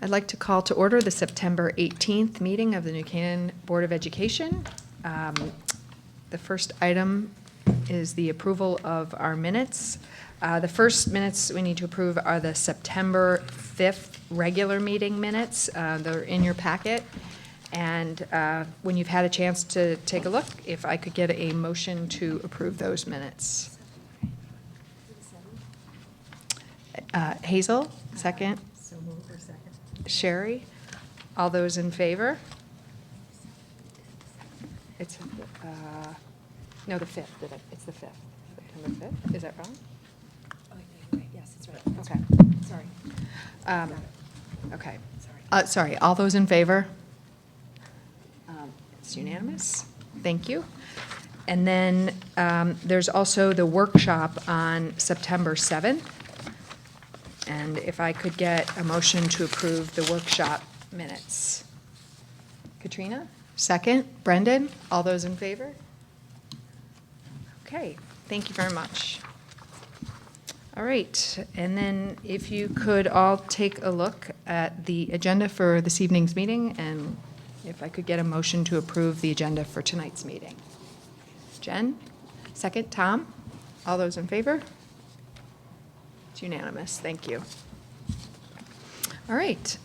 I'd like to call to order the September 18th meeting of the New Canaan Board of Education. The first item is the approval of our minutes. The first minutes we need to approve are the September 5th regular meeting minutes. They're in your packet. And when you've had a chance to take a look, if I could get a motion to approve those minutes. Hazel, second. So moved or second. Sherry, all those in favor? It's, no, the 5th, it's the 5th, September 5th, is that wrong? Oh, yeah, right. Yes, it's right. That's Okay. right. Sorry. Got it. Okay. Sorry. Sorry, all those in favor? It's unanimous, thank you. And then there's also the workshop on September 7th. And if I could get a motion to approve the workshop minutes. Katrina, second. Brendan, all those in favor? Okay, thank you very much. All right, and then if you could all take a look at the agenda for this evening's meeting, and if I could get a motion to approve the agenda for tonight's meeting. Jen, second. Tom, all those in favor? It's unanimous, thank you. All right.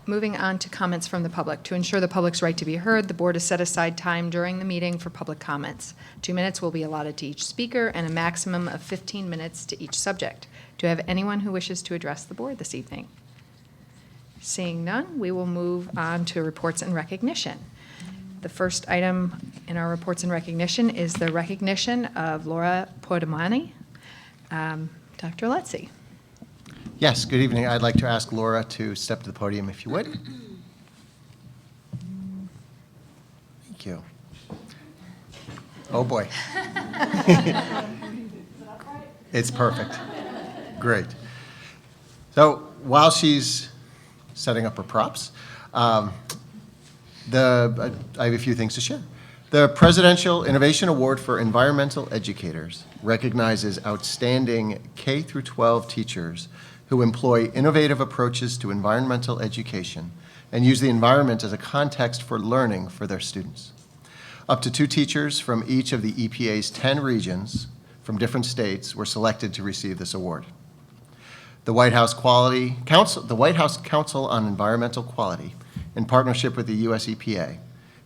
Moving on to comments from the public. To ensure the public's right to be heard, the board has set aside time during the meeting for public comments. 2 minutes will be allotted to each speaker and a maximum of 15 minutes to each subject. Do I have anyone who wishes to address the board this evening? Seeing none, we will move on to reports and recognition. The first item in our reports and recognition is the recognition of Laura Portamani. Dr. Letzi. Yes, good evening. I'd like to ask Laura to step to the podium, if you would. Thank you. Oh, boy. It's perfect. Great. So while she's setting up her props, I have a few things to share. The Presidential Innovation Award for Environmental Educators recognizes outstanding K-12 teachers who employ innovative approaches to environmental education and use the environment as a context for learning for their students. Up to 2 teachers from each of the EPA's 10 regions from different states were selected to receive this award. The White House Council on Environmental Quality, in partnership with the US EPA,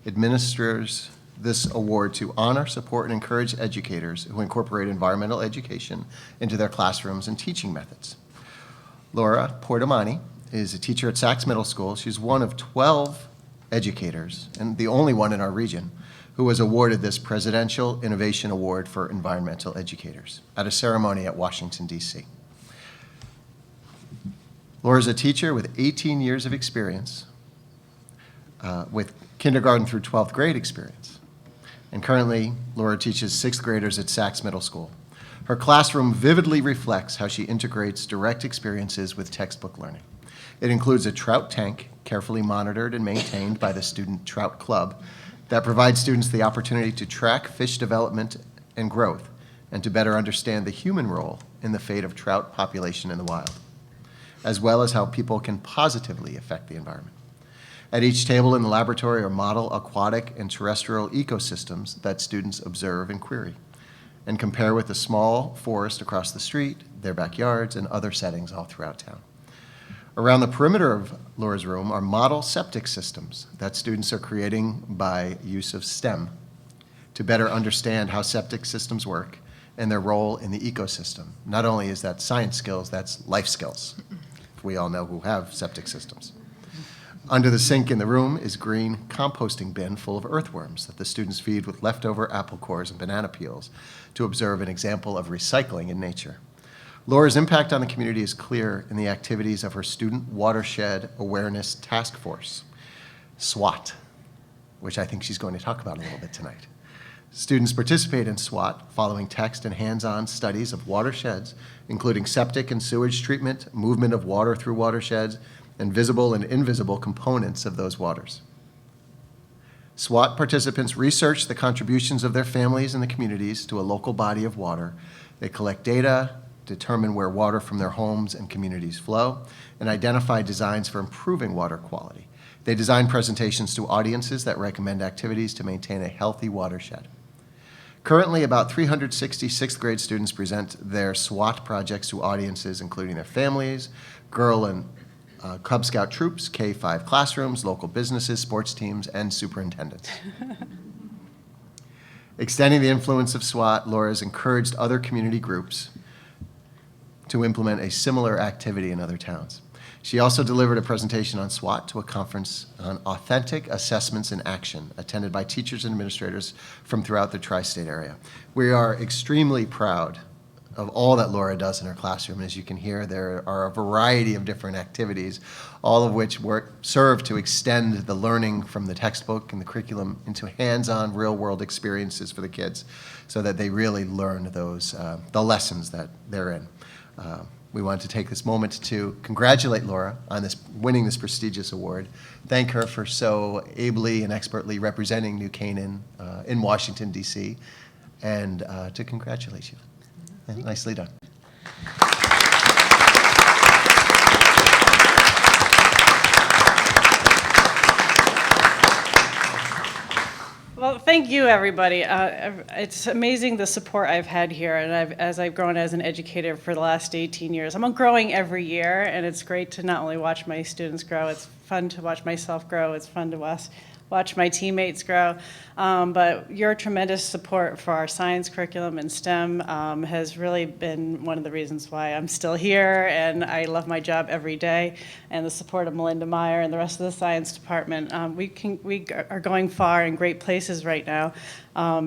administers this award to honor, support, and encourage educators who incorporate environmental education into their classrooms and teaching methods. Laura Portamani is a teacher at Sachs Middle School. She's one of 12 educators, and the only one in our region, who was awarded this Presidential Innovation Award for Environmental Educators at a ceremony at Washington, D.C. Laura is a teacher with 18 years of experience, with kindergarten through 12th grade experience. And currently, Laura teaches 6th graders at Sachs Middle School. Her classroom vividly reflects how she integrates direct experiences with textbook learning. It includes a trout tank, carefully monitored and maintained by the Student Trout Club, that provides students the opportunity to track fish development and growth, and to better understand the human role in the fate of trout population in the wild, as well as how people can positively affect the environment. At each table in the laboratory are model aquatic and terrestrial ecosystems that students observe and query, and compare with the small forest across the street, their backyards, and other settings all throughout town. Around the perimeter of Laura's room are model septic systems that students are creating by use of STEM to better understand how septic systems work and their role in the ecosystem. Not only is that science skills, that's life skills. We all know who have septic systems. Under the sink in the room is green composting bin full of earthworms that the students feed with leftover apple cores and banana peels to observe an example of recycling in nature. Laura's impact on the community is clear in the activities of her Student Watershed Awareness Task Force, SWAT, which I think she's going to talk about a little bit tonight. Students participate in SWAT following text and hands-on studies of watersheds, including septic and sewage treatment, movement of water through watersheds, and visible and invisible components of those waters. SWAT participants research the contributions of their families and the communities to a local body of water. They collect data, determine where water from their homes and communities flow, and identify designs for improving water quality. They design presentations to audiences that recommend activities to maintain a healthy watershed. Currently, about 360 sixth grade students present their SWAT projects to audiences, including their families, Girl and Cub Scout troops, K-5 classrooms, local businesses, sports teams, and superintendents. Extending the influence of SWAT, Laura has encouraged other community groups to implement a similar activity in other towns. She also delivered a presentation on SWAT to a conference on authentic assessments in action, attended by teachers and administrators from throughout the tri-state area. We are extremely proud of all that Laura does in her classroom. As you can hear, there are a variety of different activities, all of which serve to extend the learning from the textbook and the curriculum into hands-on, real-world experiences for the kids so that they really learn those, the lessons that they're in. We want to take this moment to congratulate Laura on winning this prestigious award, thank her for so ably and expertly representing New Canaan in Washington, D.C., and to congratulate you. Yeah, nicely done. Well, thank you, everybody. It's amazing the support I've had here, and as I've grown as an educator for the last 18 years. I'm growing every year, and it's great to not only watch my students grow, it's fun to watch myself grow, it's fun to watch my teammates grow. But your tremendous support for our science curriculum and STEM has really been one of the reasons why I'm still here, and I love my job every day. And the support of Melinda Meyer and the rest of the science department, we are going far in great places right now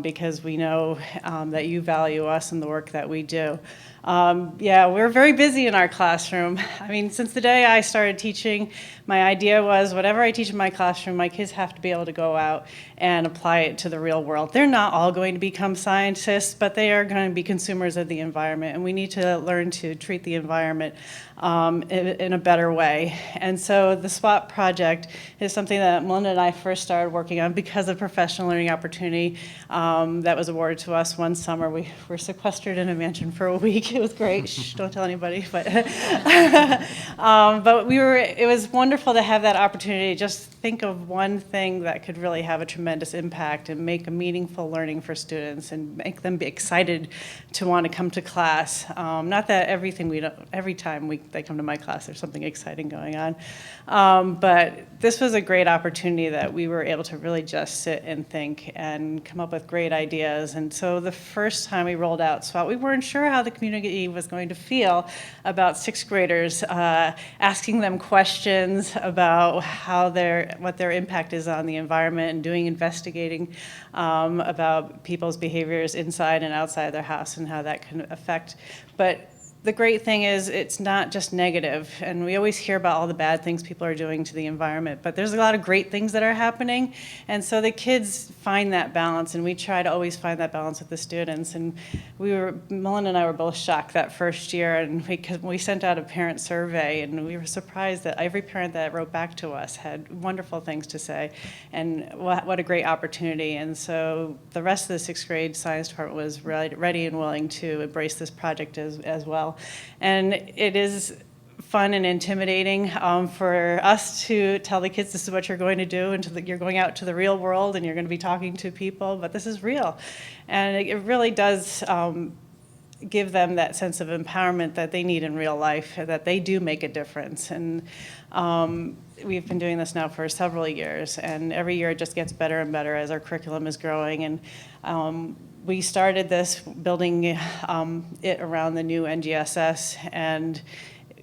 because we know that you value us and the work that we do. Yeah, we're very busy in our classroom. I mean, since the day I started teaching, my idea was whatever I teach in my classroom, my kids have to be able to go out and apply it to the real world. They're not all going to become scientists, but they are going to be consumers of the environment, and we need to learn to treat the environment in a better way. And so the SWAT project is something that Melinda and I first started working on because of professional learning opportunity that was awarded to us one summer. We were sequestered in a mansion for a week. It was great. Shh, don't tell anybody. But but it was wonderful to have that opportunity to just think of one thing that could really have a tremendous impact and make a meaningful learning for students and make them be excited to want to come to class. Not that every time they come to my class, there's something exciting going on. But this was a great opportunity that we were able to really just sit and think and come up with great ideas. And so the first time we rolled out SWAT, we weren't sure how the community was going to feel about sixth graders, asking them questions about what their impact is on the environment and doing investigating about people's behaviors inside and outside their house and how that can affect. But the great thing is it's not just negative, and we always hear about all the bad things people are doing to the environment, but there's a lot of great things that are happening, and so the kids find that balance, and we try to always find that balance with the students. And Melinda and I were both shocked that first year, and we sent out a parent survey, and we were surprised that every parent that wrote back to us had wonderful things to say, and what a great opportunity. And so the rest of the sixth grade science department was ready and willing to embrace this project as well. And it is fun and intimidating for us to tell the kids this is what you're going to do, and you're going out to the real world and you're going to be talking to people, but this is real. And it really does give them that sense of empowerment that they need in real life, that they do make a difference. And we've been doing this now for several years, and every year it just gets better and better as our curriculum is growing. And we started this building it around the new NGSS, and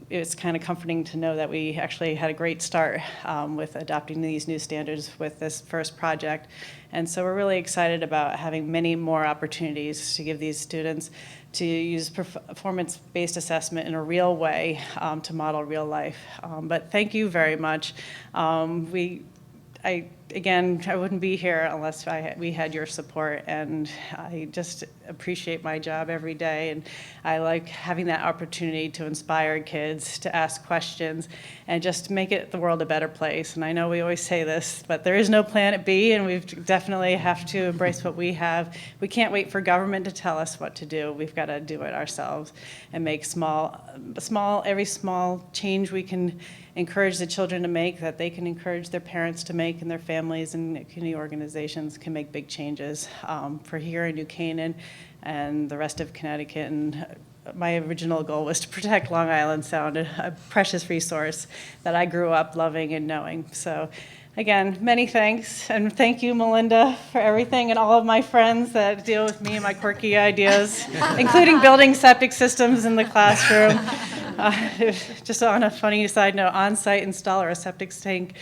it's kind of comforting to know that we actually had a great start with adopting these new standards with this first project. And so we're really excited about having many more opportunities to give these students to use performance-based assessment in a real way to model real life. But thank you very much. again, I wouldn't be here unless we had your support, and I just appreciate my job every day, and I like having that opportunity to inspire kids, to ask questions, and just make the world a better place. And I know we always say this, but there is no planet B, and we definitely have to embrace what we have. We can't wait for government to tell us what to do. We've got to do it ourselves and make every small change we can encourage the children to make, that they can encourage their parents to make, and their families and community organizations can make big changes for here in New Canaan and the rest of Connecticut. And my original goal was to protect Long Island Sound, a precious resource that I grew up loving and knowing. So again, many thanks, and thank you, Melinda, for everything, and all of my friends that deal with me and my quirky ideas, including building septic systems in the classroom. Just on a funny side note, On-Site Installer, a septic tank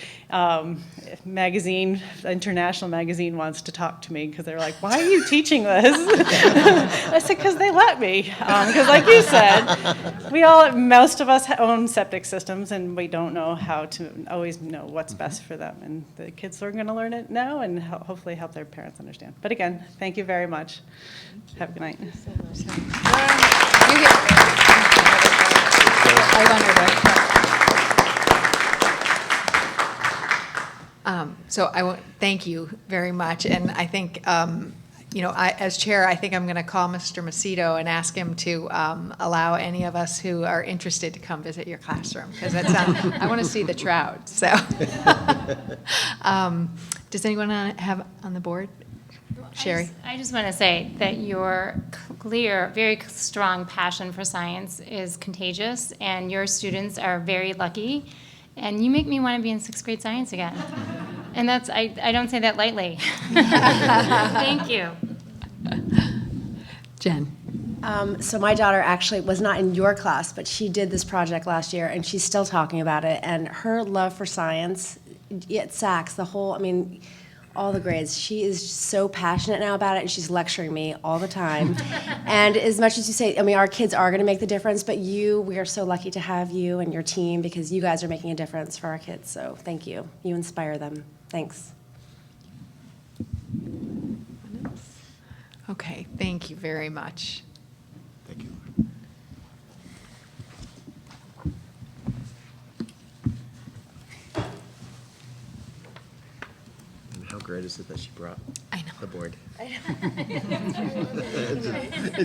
magazine, international magazine, wants to talk to me because they're like, "Why are you teaching this?" I said, "Because they let me." Because, like you said, most of us own septic systems, and we don't know how to always know what's best for them. And the kids are going to learn it now, and hopefully help their parents understand. But again, thank you very much. Have a good night. So thank you very much, and I think, as chair, I think I'm going to call Mr. Macedo and ask him to allow any of us who are interested to come visit your classroom, because I want to see the trout, so. Does anyone have on the board? Sherry? I just want to say that your clear, very strong passion for science is contagious, and your students are very lucky, and you make me want to be in 6th grade science again. And I don't say that lightly. Thank you. Jen? So my daughter actually was not in your class, but she did this project last year, and she's still talking about it. And her love for science, at Saks, all the grades, she is so passionate now about it, and she's lecturing me all the time. And as much as you say, our kids are going to make the difference, but we are so lucky to have you and your team, because you guys are making a difference for our kids. So thank you. You inspire them. Thanks. Okay, thank you very much. Thank you. And how great is it that she brought I know. the board? I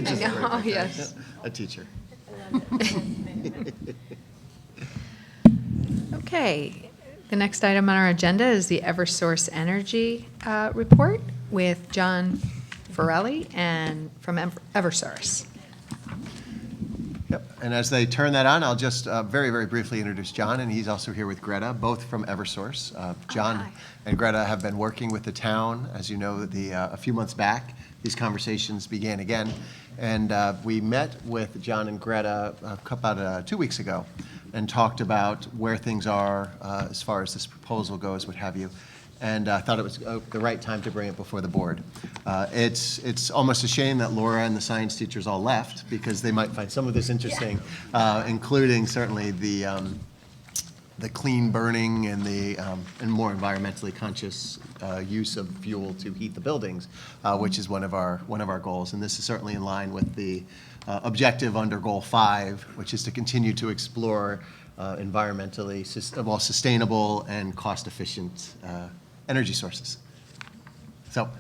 Just know, perfect. yes. A teacher. Okay, the next item on our agenda is the Eversource Energy report with John Farelli and from Eversource. Yep, and as they turn that on, I'll just very, very briefly introduce John, and he's also here with Greta, both from Eversource. John hi. and Greta have been working with the town. As you know, a few months back, these conversations began again, and we met with John and Greta about 2 weeks ago and talked about where things are as far as this proposal goes, what have you. And I thought it was the right time to bring it before the board. It's almost a shame that Laura and the science teachers all left, because they might find some of this interesting, including certainly the clean burning and the and more environmentally conscious use of fuel to heat the buildings, which is one of our goals. And this is certainly in line with the objective under Goal 5, which is to continue to explore environmentally sustainable and cost-efficient energy sources. So,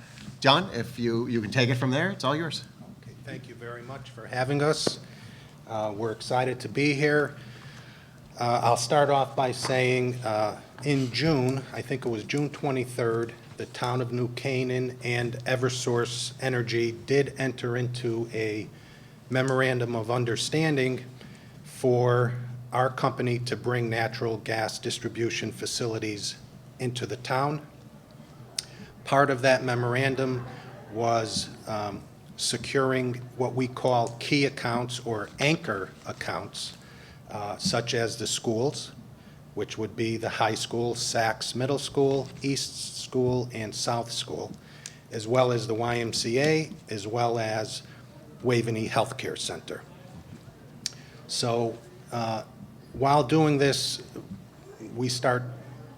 John, if you can take it from there, it's all yours. Okay, thank you very much for having us. We're excited to be here. I'll start off by saying in June, I think it was June 23rd, the town of New Canaan and Eversource Energy did enter into a memorandum of understanding for our company to bring natural gas distribution facilities into the town. Part of that memorandum was securing what we call key accounts or anchor accounts, such as the schools, which would be the high school, Saks Middle School, East School, and South School, as well as the YMCA, as well as Waveney Healthcare Center. So while doing this, we start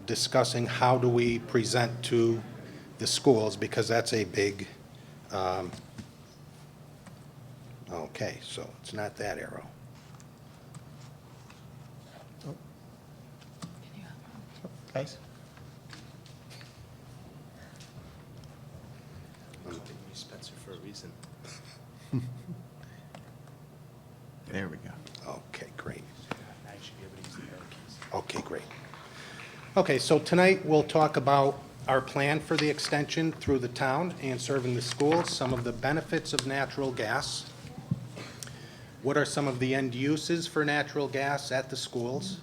discussing how do we present to the schools, because that's a big, okay, so it's not that arrow. Guys? Spencer for a reason. There we go. Okay, great. Now you should be able to use the arrow keys. Okay, great. Okay, so tonight we'll talk about our plan for the extension through the town and serving the schools, some of the benefits of natural gas. What are some of the end uses for natural gas at the schools?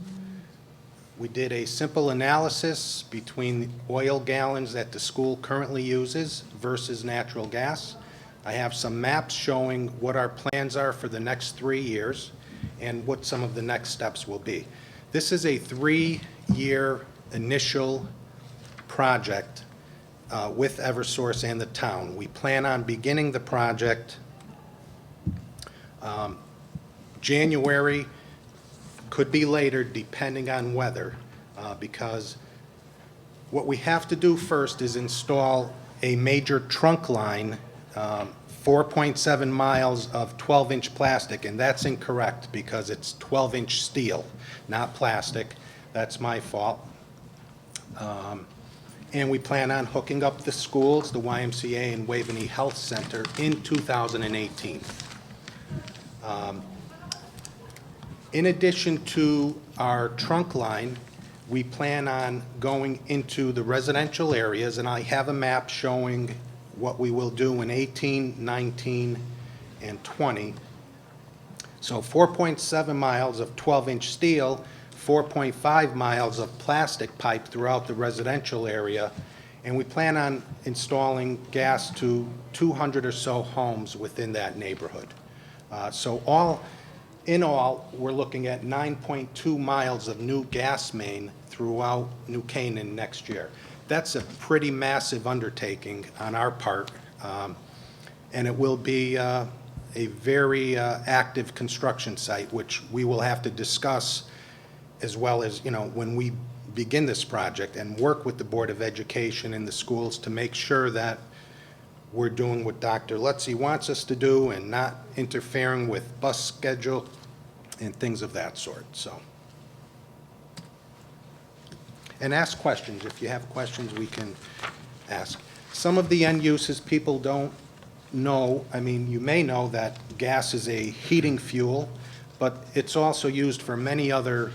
We did a simple analysis between oil gallons that the school currently uses versus natural gas. I have some maps showing what our plans are for the next 3 years and what some of the next steps will be. This is a 3-year initial project with Eversource and the town. We plan on beginning the project January, could be later depending on weather, because what we have to do first is install a major trunk line, 4.7 miles of 12-inch plastic, and that's incorrect because it's 12-inch steel, not plastic. That's my fault. And we plan on hooking up the schools, the YMCA and Waveney Health Center in 2018. In addition to our trunk line, we plan on going into the residential areas, and I have a map showing what we will do in 18, 19, and 20. So 4.7 miles of 12-inch steel, 4.5 miles of plastic pipe throughout the residential area, and we plan on installing gas to 200 or so homes within that neighborhood. In all, we're looking at 9.2 miles of new gas main throughout New Canaan next year. That's a pretty massive undertaking on our part, and it will be a very active construction site, which we will have to discuss as well as, when we begin this project and work with the Board of Education and the schools to make sure that we're doing what Dr. Lutzy wants us to do and not interfering with bus schedule and things of that sort, so. And ask questions. If you have questions, we can ask. Some of the end uses people don't know, you may know that gas is a heating fuel, but it's also used for many other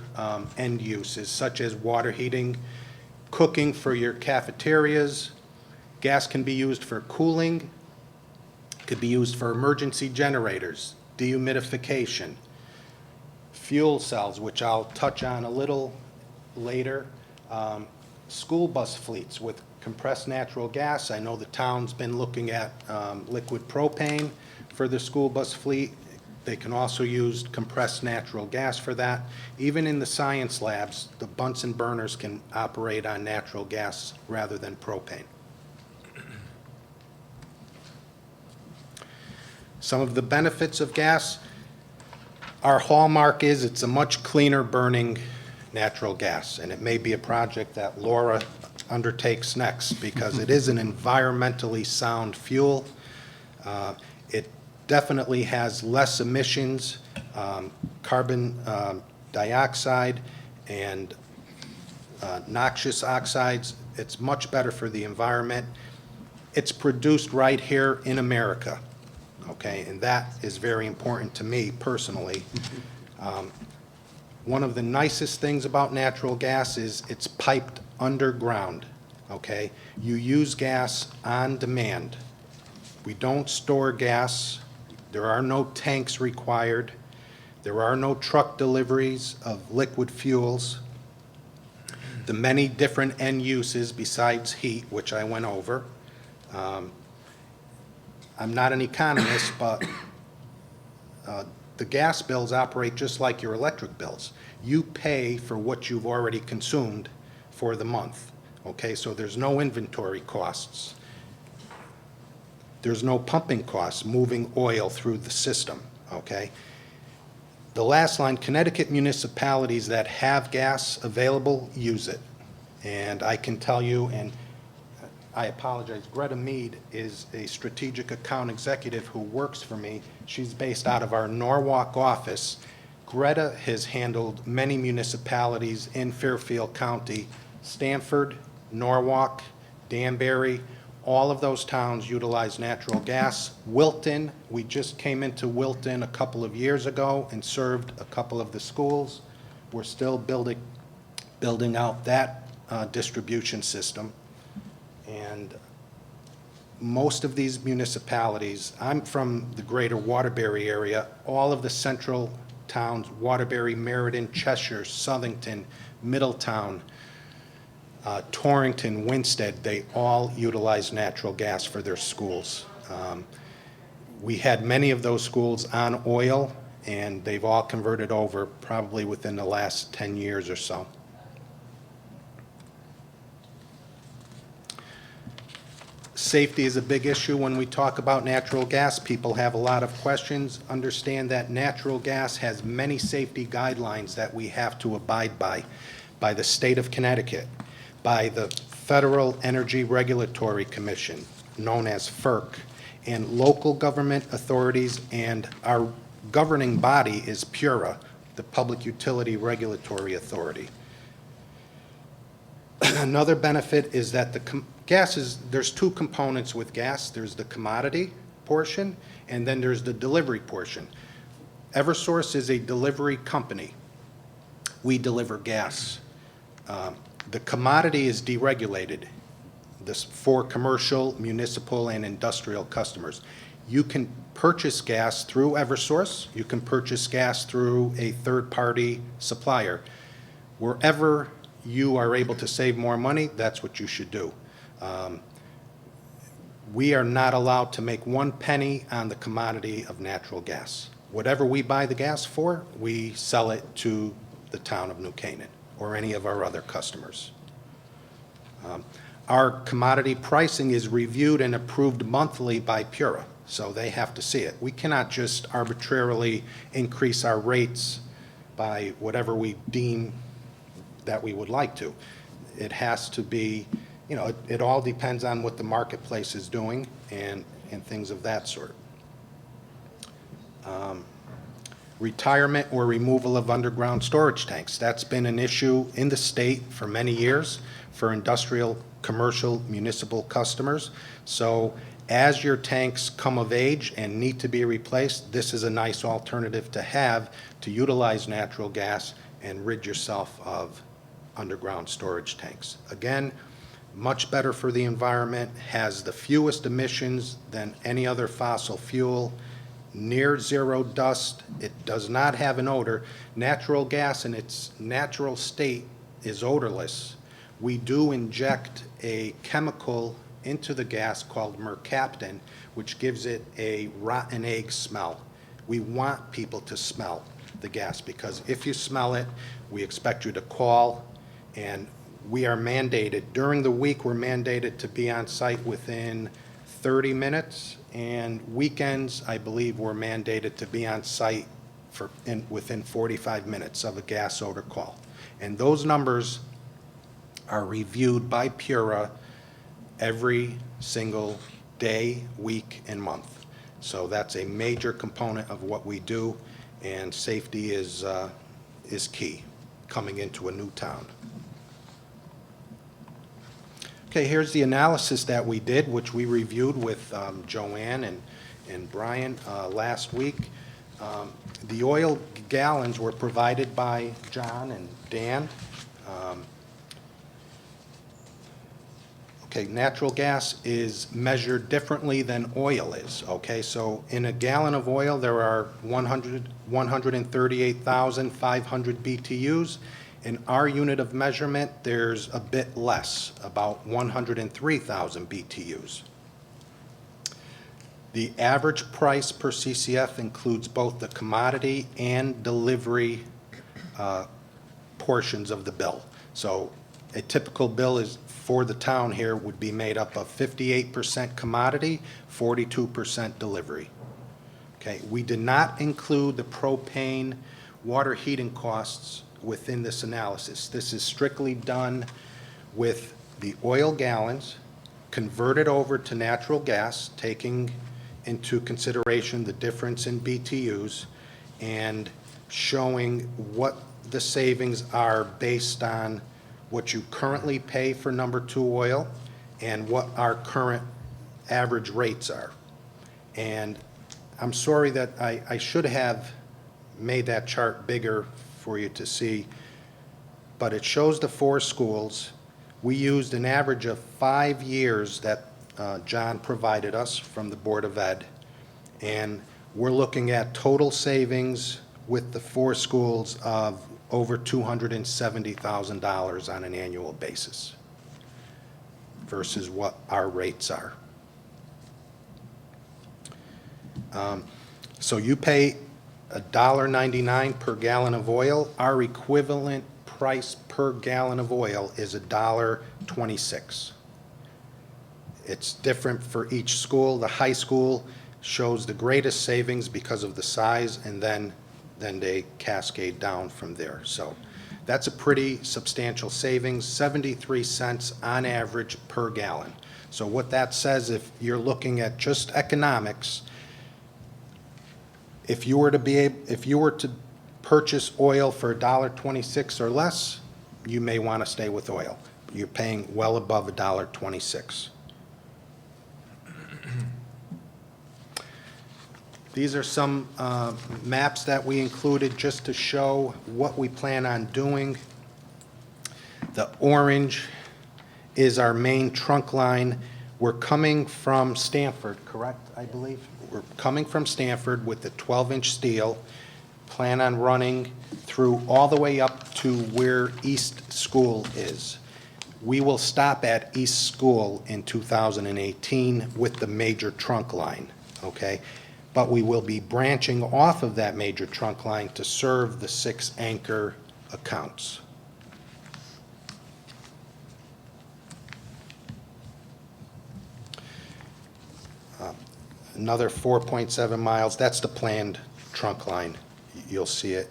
end uses, such as water heating, cooking for your cafeterias. Gas can be used for cooling, could be used for emergency generators, dehumidification, fuel cells, which I'll touch on a little later, school bus fleets with compressed natural gas. I know the town's been looking at liquid propane for the school bus fleet. They can also use compressed natural gas for that. Even in the science labs, the Bunsen burners can operate on natural gas rather than propane. Some of the benefits of gas, our hallmark is it's a much cleaner burning natural gas, and it may be a project that Laura undertakes next because it is an environmentally sound fuel. It definitely has less emissions, carbon dioxide and noxious oxides. It's much better for the environment. It's produced right here in America. Okay, and that is very important to me personally. One of the nicest things about natural gas is it's piped underground, okay? You use gas on demand. We don't store gas. There are no tanks required. There are no truck deliveries of liquid fuels. The many different end uses besides heat, which I went over. I'm not an economist, but the gas bills operate just like your electric bills. You pay for what you've already consumed for the month, okay? So there's no inventory costs. There's no pumping costs moving oil through the system, okay? The last line, Connecticut municipalities that have gas available use it, And I can tell you, and I apologize, Greta Mead is a strategic account executive who works for me. She's based out of our Norwalk office. Greta has handled many municipalities in Fairfield County, Stamford, Norwalk, Danbury. All of those towns utilize natural gas. Wilton, we just came into Wilton a couple of years ago and served a couple of the schools. We're still building out that distribution system. And most of these municipalities, I'm from the greater Waterbury area, all of the central towns, Waterbury, Meriden, Cheshire, Southington, Middletown, Torrington, Winstead, they all utilize natural gas for their schools. We had many of those schools on oil, and they've all converted over probably within the last 10 years or so. Safety is a big issue when we talk about natural gas. People have a lot of questions. Understand that natural gas has many safety guidelines that we have to abide by the state of Connecticut, by the Federal Energy Regulatory Commission, known as FERC, and local government authorities, and our governing body is PURA, the Public Utility Regulatory Authority. Another benefit is that there's two components with gas. There's the commodity portion, and then there's the delivery portion. Eversource is a delivery company. We deliver gas. The commodity is deregulated for commercial, municipal, and industrial customers. You can purchase gas through Eversource. You can purchase gas through a third-party supplier. Wherever you are able to save more money, that's what you should do. We are not allowed to make 1 penny on the commodity of natural gas. Whatever we buy the gas for, we sell it to the town of New Canaan or any of our other customers. Our commodity pricing is reviewed and approved monthly by PURA, so they have to see it. We cannot just arbitrarily increase our rates by whatever we deem that we would like to. It has to be, it all depends on what the marketplace is doing and things of that sort. Retirement or removal of underground storage tanks. That's been an issue in the state for many years for industrial, commercial, municipal customers. So as your tanks come of age and need to be replaced, this is a nice alternative to have to utilize natural gas and rid yourself of underground storage tanks. Again, much better for the environment, has the fewest emissions than any other fossil fuel, near zero dust, it does not have an odor. Natural gas in its natural state is odorless. We do inject a chemical into the gas called mercaptan, which gives it a rotten egg smell. We want people to smell the gas because if you smell it, we expect you to call, and we are mandated, during the week, we're mandated to be on site within 30 minutes, and weekends, I believe, we're mandated to be on site within 45 minutes of a gas odor call. And those numbers are reviewed by PURA every single day, week, and month. So that's a major component of what we do, and safety is key coming into a new town. Okay, here's the analysis that we did, which we reviewed with Joanne and Brian last week. The oil gallons were provided by John and Dan. Okay, natural gas is measured differently than oil is, okay? So in a gallon of oil, there are 138,500 BTUs. In our unit of measurement, there's a bit less, about 103,000 BTUs. The average price per CCF includes both the commodity and delivery portions of the bill. So a typical bill is for the town here would be made up of 58% commodity, 42% delivery. Okay, we did not include the propane water heating costs within this analysis. This is strictly done with the oil gallons converted over to natural gas, taking into consideration the difference in BTUs, and showing what the savings are based on what you currently pay for number 2 oil and what our current average rates are. And I'm sorry that I should have made that chart bigger for you to see, but it shows the 4 schools. We used an average of 5 years that John provided us from the Board of Ed, and we're looking at total savings with the 4 schools of over $270,000 on an annual basis versus what our rates are. So you pay $1.99 per gallon of oil. Our equivalent price per gallon of oil is $1.26. It's different for each school. The high school shows the greatest savings because of the size, and then they cascade down from there. So that's a pretty substantial savings, 73 cents on average per gallon. So what that says, if you're looking at just economics, if you were to purchase oil for $1.26 or less, you may want to stay with oil. You're paying well above $1.26. These are some maps that we included just to show what we plan on doing. The orange is our main trunk line. We're coming from Stanford, correct, I believe? We're coming from Stanford with the 12-inch steel, plan on running through all the way up to where East School is. We will stop at East School in 2018 with the major trunk line, okay? But we will be branching off of that major trunk line to serve the 6 anchor accounts. Another 4.7 miles, that's the planned trunk line. You'll see it.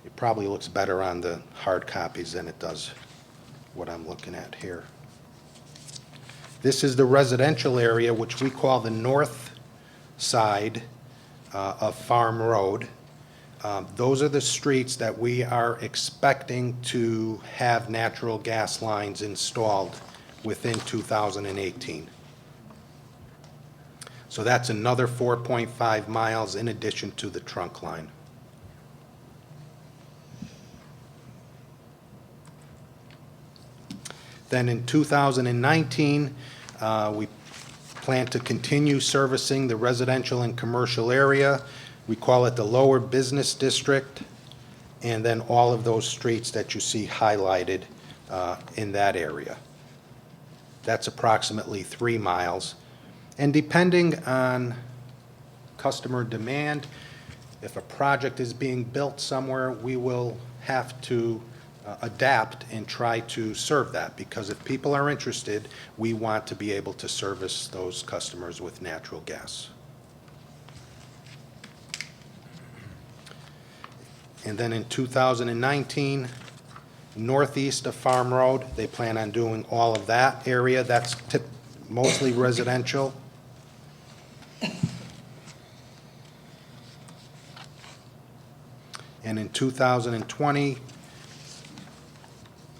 It probably looks better on the hard copies than it does what I'm looking at here. This is the residential area, which we call the north side of Farm Road. Those are the streets that we are expecting to have natural gas lines installed within 2018. So that's another 4.5 miles in addition to the trunk line. Then in 2019, we plan to continue servicing the residential and commercial area. We call it the Lower Business District, and then all of those streets that you see highlighted in that area. That's approximately 3 miles. And depending on customer demand, if a project is being built somewhere, we will have to adapt and try to serve that, because if people are interested, we want to be able to service those customers with natural gas. And then in 2019, northeast of Farm Road, they plan on doing all of that area. That's mostly residential. And in 2020,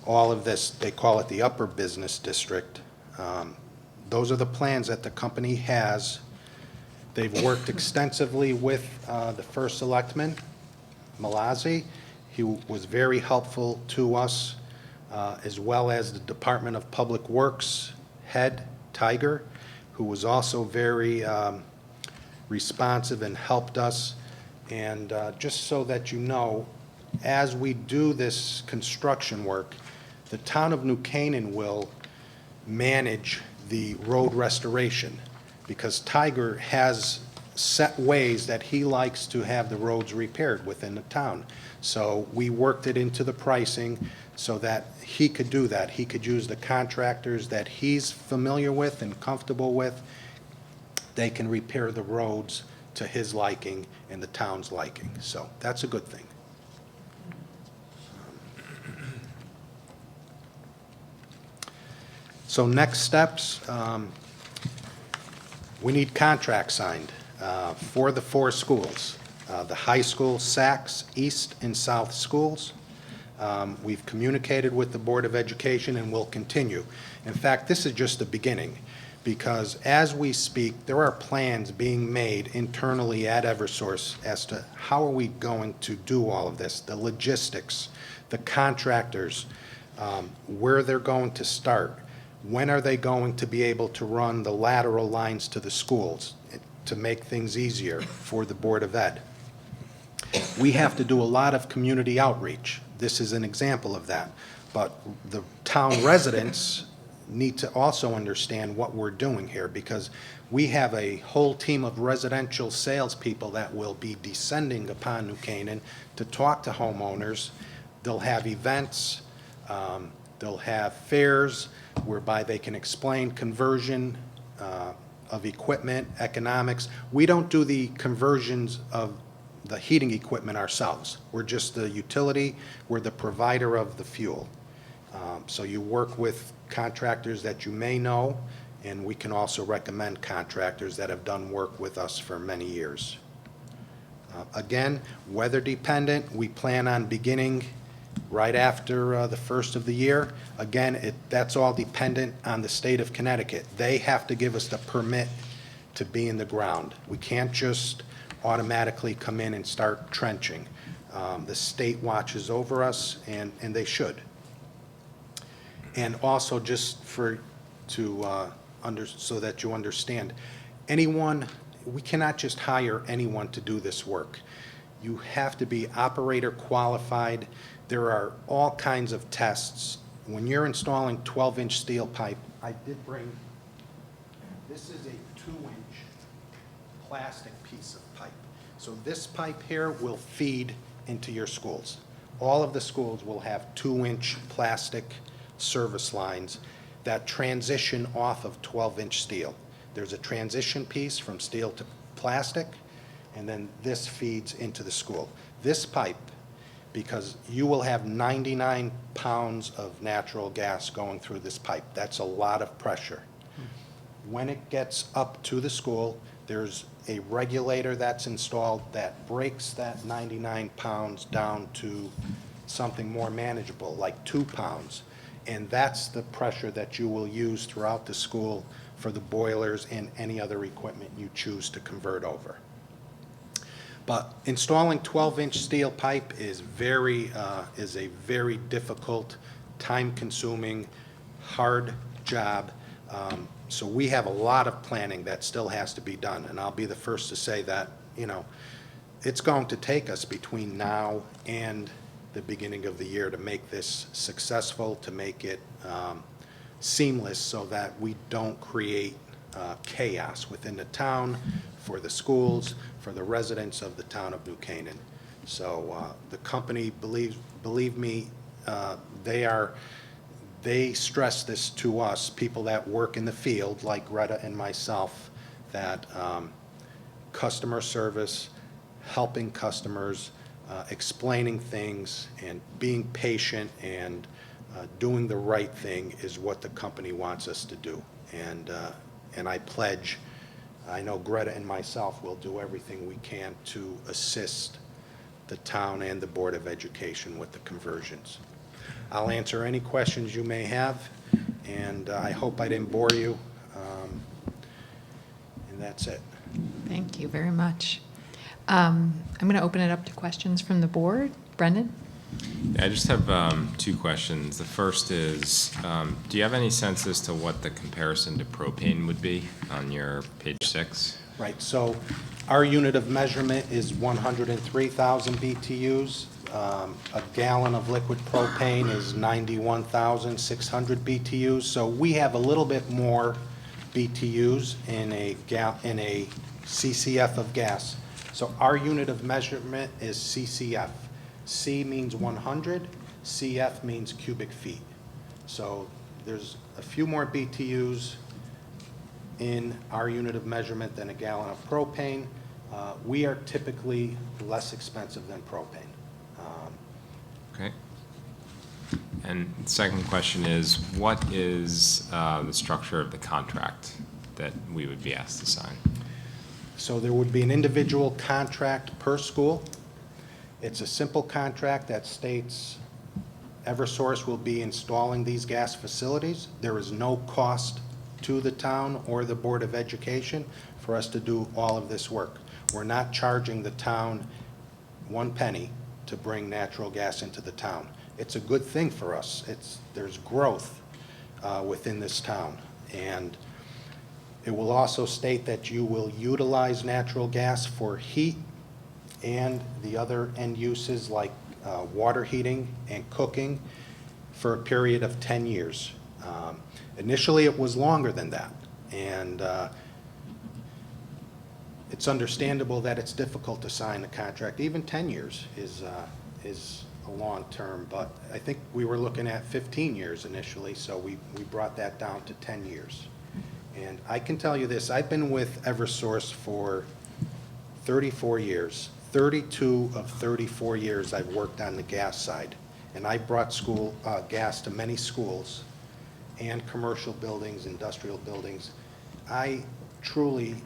all of this, they call it the Upper Business District. Those are the plans that the company has. They've worked extensively with the first selectman, Malazzi. He was very helpful to us, as well as the Department of Public Works head, Tiger, who was also very responsive and helped us. And just so that you know, as we do this construction work, the town of New Canaan will manage the road restoration, because Tiger has set ways that he likes to have the roads repaired within the town. So we worked it into the pricing so that he could do that. He could use the contractors that he's familiar with and comfortable with. They can repair the roads to his liking and the town's liking. So that's a good thing. So next steps, we need contracts signed for the 4 schools, the high school, Saks, East and South schools. We've communicated with the Board of Education and will continue. In fact, this is just the beginning, because as we speak, there are plans being made internally at Eversource as to how are we going to do all of this, the logistics, the contractors, where they're going to start, when are they going to be able to run the lateral lines to the schools to make things easier for the Board of Ed. We have to do a lot of community outreach. This is an example of that. But the town residents need to also understand what we're doing here, because we have a whole team of residential salespeople that will be descending upon New Canaan to talk to homeowners. They'll have events, they'll have fairs whereby they can explain conversion of equipment, economics. We don't do the conversions of the heating equipment ourselves. We're just the utility, we're the provider of the fuel. So you work with contractors that you may know, and we can also recommend contractors that have done work with us for many years. Again, weather dependent, we plan on beginning right after the first of the year. Again, that's all dependent on the state of Connecticut. They have to give us the permit to be in the ground. We can't just automatically come in and start trenching. The state watches over us, and they should. And also, just so that you understand, we cannot just hire anyone to do this work. You have to be operator qualified. There are all kinds of tests. When you're installing 12-inch steel pipe, I did bring, this is a 2-inch plastic piece of pipe. So this pipe here will feed into your schools. All of the schools will have 2-inch plastic service lines that transition off of 12-inch steel. There's a transition piece from steel to plastic, and then this feeds into the school. This pipe, because you will have 99 pounds of natural gas going through this pipe. That's a lot of pressure. When it gets up to the school, there's a regulator that's installed that breaks that 99 pounds down to something more manageable, like 2 pounds. And that's the pressure that you will use throughout the school for the boilers and any other equipment you choose to convert over. But installing 12-inch steel pipe is a very difficult, time-consuming, hard job. So we have a lot of planning that still has to be done. And I'll be the first to say that, it's going to take us between now and the beginning of the year to make this successful, to make it seamless so that we don't create chaos within the town, for the schools, for the residents of the town of New Canaan. So the company, believe me, they stress this to us, people that work in the field, like Greta and myself, that customer service, helping customers, explaining things, and being patient and doing the right thing is what the company wants us to do. And I pledge, I know Greta and myself will do everything we can to assist the town and the Board of Education with the conversions. I'll answer any questions you may have, and I hope I didn't bore you. And that's it. Thank you very much. I'm going to open it up to questions from the board. Brendan? I just have 2 questions. The first is, do you have any sense as to what the comparison to propane would be on your page 6? Right, so our unit of measurement is 103,000 BTUs. A gallon of liquid propane is 91,600 BTUs. So we have a little bit more BTUs in a CCF of gas. So our unit of measurement is CCF. C means 100, CF means cubic feet. So there's a few more BTUs in our unit of measurement than a gallon of propane. We are typically less expensive than propane. Okay. And the second question is, what is the structure of the contract that we would be asked to sign? So there would be an individual contract per school. It's a simple contract that states Eversource will be installing these gas facilities. There is no cost to the town or the Board of Education for us to do all of this work. We're not charging the town 1 penny to bring natural gas into the town. It's a good thing for us. There's growth within this town. And it will also state that you will utilize natural gas for heat and the other end uses like water heating and cooking for a period of 10 years. Initially, it was longer than that. And it's understandable that it's difficult to sign a contract. Even 10 years is a long term, but I think we were looking at 15 years initially, so we brought that down to 10 years. And I can tell you this, I've been with Eversource for 34 years. 32 of 34 years I've worked on the gas side. And I brought gas to many schools and commercial buildings, industrial buildings. I truly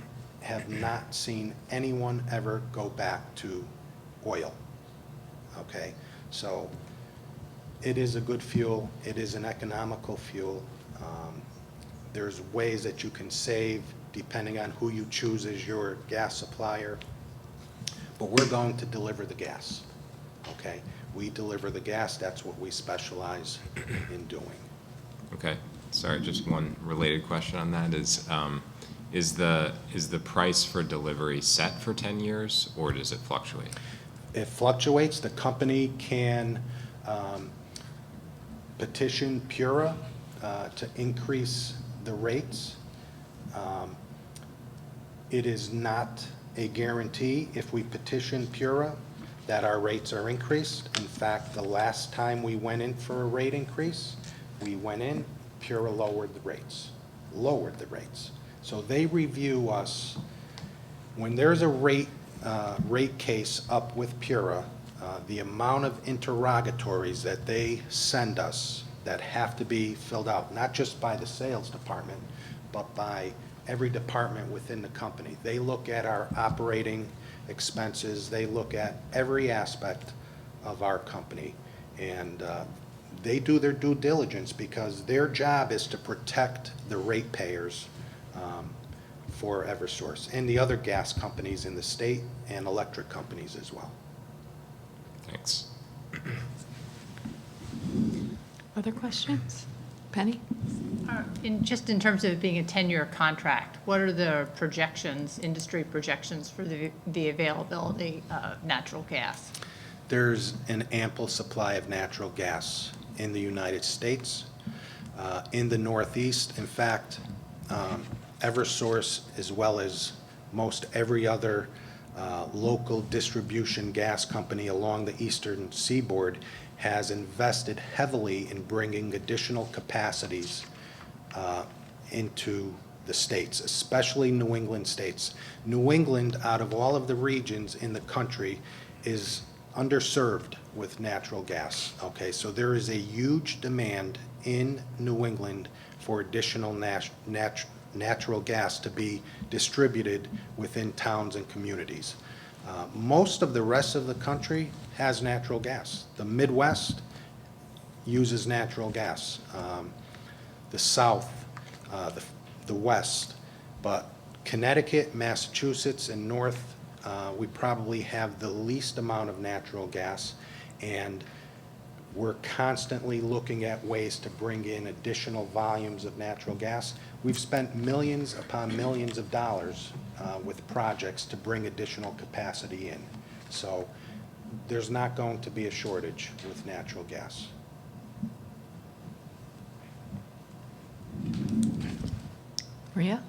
have not seen anyone ever go back to oil, okay? So it is a good fuel. It is an economical fuel. There's ways that you can save depending on who you choose as your gas supplier. But we're going to deliver the gas, okay? We deliver the gas. That's what we specialize in doing. Okay, sorry, just one related question on that is the price for delivery set for 10 years, or does it fluctuate? It fluctuates. The company can petition PURA to increase the rates. It is not a guarantee if we petition PURA that our rates are increased. In fact, the last time we went in for a rate increase, we went in, PURA lowered the rates. So they review us. When there's a rate case up with PURA, the amount of interrogatories that they send us that have to be filled out, not just by the sales department, but by every department within the company. They look at our operating expenses. They look at every aspect of our company. And they do their due diligence because their job is to protect the ratepayers for Eversource and the other gas companies in the state and electric companies as well. Thanks. Other questions? Penny? Just in terms of it being a 10-year contract, what are the projections, industry projections for the availability of natural gas? There's an ample supply of natural gas in the United States, in the Northeast. In fact, Eversource, as well as most every other local distribution gas company along the eastern seaboard, has invested heavily in bringing additional capacities into the states, especially New England states. New England, out of all of the regions in the country, is underserved with natural gas, okay? So there is a huge demand in New England for additional natural gas to be distributed within towns and communities. Most of the rest of the country has natural gas. The Midwest uses natural gas. The South, the West, but Connecticut, Massachusetts, and North, we probably have the least amount of natural gas, and we're constantly looking at ways to bring in additional volumes of natural gas. We've spent millions upon millions of dollars with projects to bring additional capacity in. So there's not going to be a shortage with natural gas. Maria?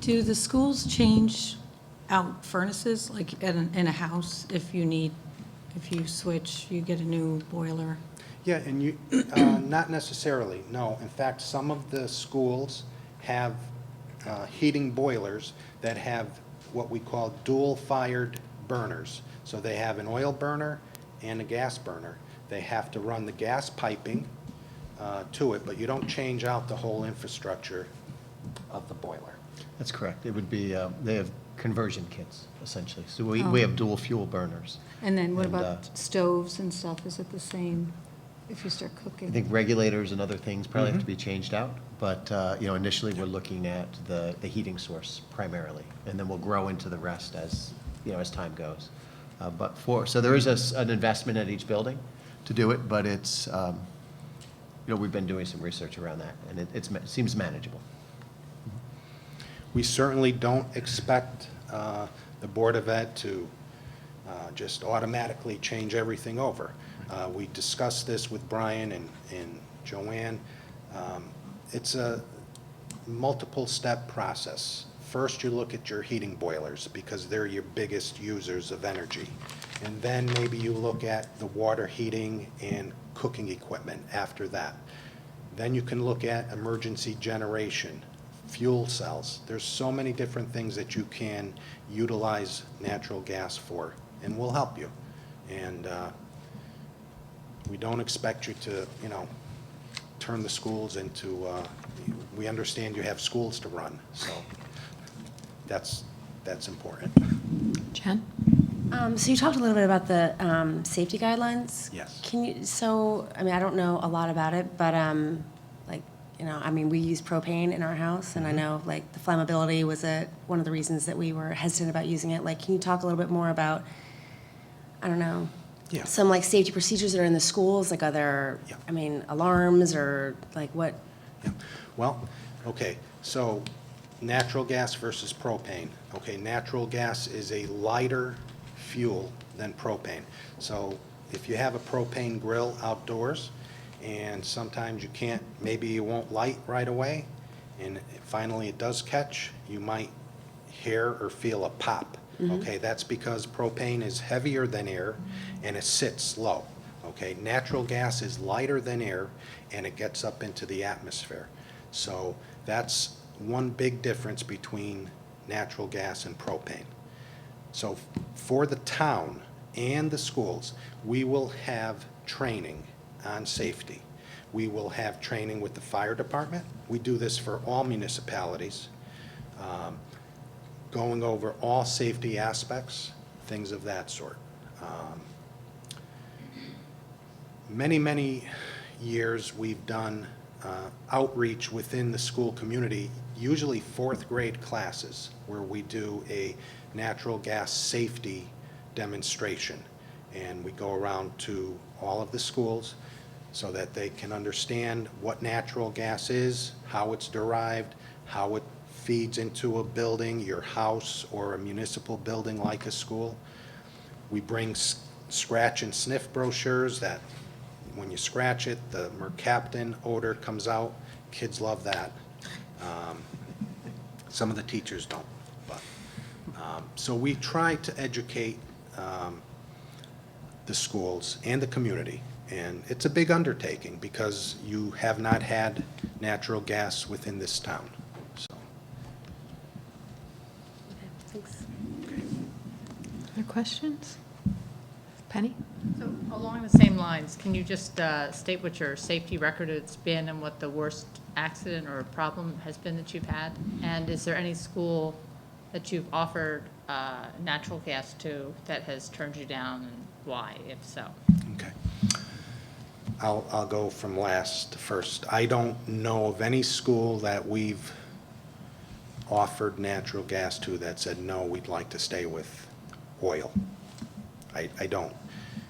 Do the schools change out furnaces, like in a house, if you switch, you get a new boiler? Yeah, and you, not necessarily, no. In fact, some of the schools have heating boilers that have what we call dual-fired burners. So they have an oil burner and a gas burner. They have to run the gas piping to it, but you don't change out the whole infrastructure of the boiler. That's correct. It would be, they have conversion kits, essentially. So we have dual fuel burners. And then what And, about stoves and stuff? Is it the same if you start I cooking? think regulators and other things probably have to be changed out, but, initially, we're looking at the heating source primarily, and then we'll grow into the rest as, as time goes. So there is an investment at each building to do it, but it's, we've been doing some research around that, and it seems manageable. We certainly don't expect the Board of Ed to just automatically change everything over. We discussed this with Brian and Joanne. It's a multiple-step process. First, you look at your heating boilers because they're your biggest users of energy. And then maybe you look at the water heating and cooking equipment after that. Then you can look at emergency generation, fuel cells. There's so many different things that you can utilize natural gas for, and we'll help you. And we don't expect you to, turn the schools into, we understand you have schools to run, so that's important. Jen? So you talked a little bit about the safety guidelines. Yes. I don't know a lot about it, but we use propane in our house, and I know like the flammability was one of the reasons that we were hesitant about using it. Like, can you talk a little bit more about, Yeah. some like safety procedures that are in the schools? Like, are there, Yeah. alarms or like what? Yeah. Well, okay, so natural gas versus propane. Okay, natural gas is a lighter fuel than propane. So if you have a propane grill outdoors and sometimes you can't, maybe you won't light right away, and finally it does catch, you might hear or feel a pop. Okay, that's because propane is heavier than air and it sits low. Okay, natural gas is lighter than air and it gets up into the atmosphere. So that's one big difference between natural gas and propane. So for the town and the schools, we will have training on safety. We will have training with the fire department. We do this for all municipalities, going over all safety aspects, things of that sort. Many years we've done outreach within the school community, usually fourth grade classes, where we do a natural gas safety demonstration. And we go around to all of the schools so that they can understand what natural gas is, how it's derived, how it feeds into a building, your house, or a municipal building like a school. We bring scratch and sniff brochures that when you scratch it, the mercaptan odor comes out. Kids love that. Some of the teachers don't, but so we try to educate the schools and the community, and it's a big undertaking because you have not had natural gas within this town. So, Thanks. Other questions? Penny? So along the same lines, can you just state what your safety record has been and what the worst accident or problem has been that you've had? And is there any school that you've offered natural gas to that has turned you down, and why, if so? okay. I'll go from last to first. I don't know of any school that we've offered natural gas to that said, no, we'd like to stay with oil. I don't.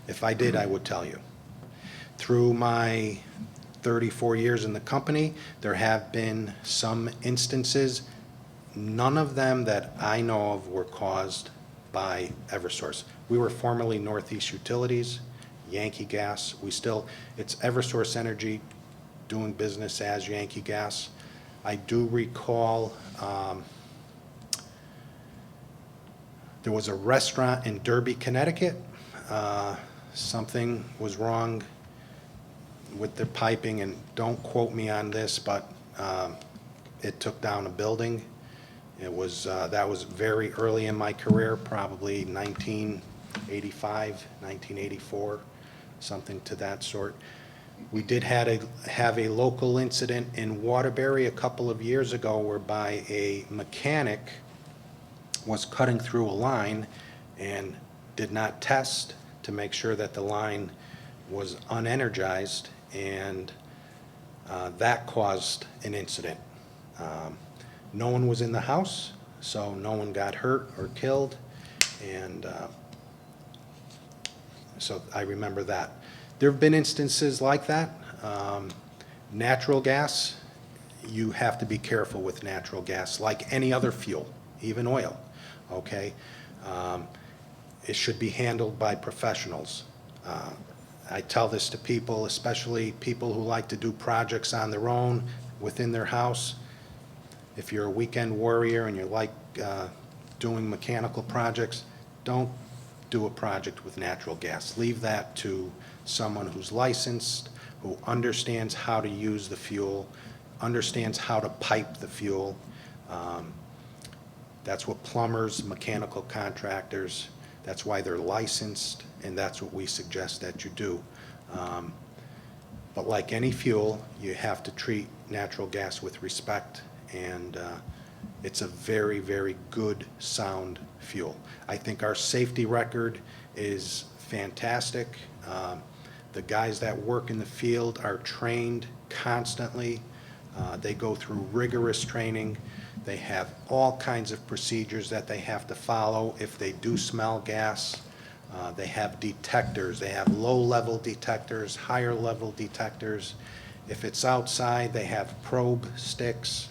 If I did, I would tell you. Through my 34 years in the company, there have been some instances, none of them that I know of were caused by Eversource. We were formerly Northeast Utilities, Yankee Gas. It's Eversource Energy doing business as Yankee Gas. I do recall there was a restaurant in Derby, Connecticut. Something was wrong with the piping, and don't quote me on this, but it took down a building. It was, that was very early in my career, probably 1985, 1984. something to that sort. We did have a local incident in Waterbury a couple of years ago whereby a mechanic was cutting through a line and did not test to make sure that the line was unenergized, and that caused an incident. No one was in the house, so no one got hurt or killed, and so I remember that. There have been instances like that. Natural gas, you have to be careful with natural gas, like any other fuel, even oil, okay? It should be handled by professionals. I tell this to people, especially people who like to do projects on their own within their house. If you're a weekend warrior and you like doing mechanical projects, don't do a project with natural gas. Leave that to someone who's licensed, who understands how to use the fuel, understands how to pipe the fuel. That's what plumbers, mechanical contractors, that's why they're licensed, and that's what we suggest that you do. But like any fuel, you have to treat natural gas with respect, and it's a very, very good, sound fuel. I think our safety record is fantastic. The guys that work in the field are trained constantly. They go through rigorous training. They have all kinds of procedures that they have to follow if they do smell gas. They have detectors. They have low-level detectors, higher-level detectors. If it's outside, they have probe sticks,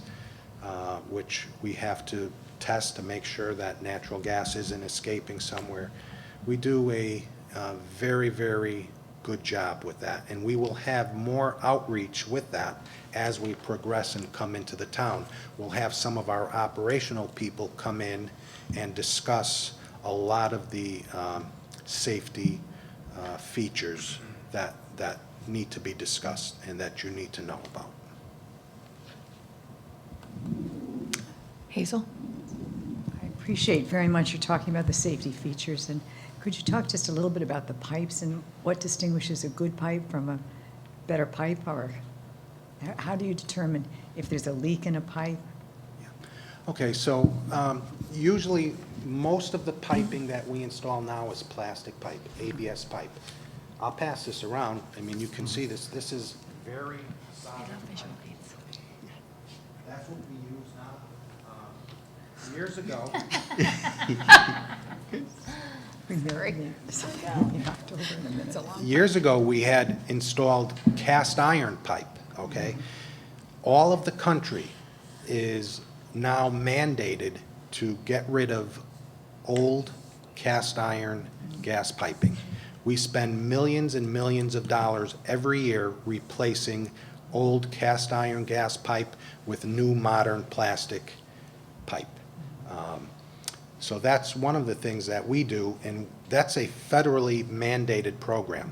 which we have to test to make sure that natural gas isn't escaping somewhere. We do a very, very good job with that, and we will have more outreach with that as we progress and come into the town. We'll have some of our operational people come in and discuss a lot of the safety features that need to be discussed and that you need to know about. Hazel? I appreciate very much you talking about the safety features, and could you talk just a little bit about the pipes and what distinguishes a good pipe from a better pipe, or how do you determine if there's a leak in a pipe? Okay, so usually most of the piping that we install now is plastic pipe, ABS pipe. I'll pass this around. I mean, you can see this. This is very solid. That's what we use now. Years ago, years ago, we had installed cast iron pipe, okay? All of the country is now mandated to get rid of old cast iron gas piping. We spend millions and millions of dollars every year replacing old cast iron gas pipe with new modern plastic pipe. So that's one of the things that we do, and that's a federally mandated program,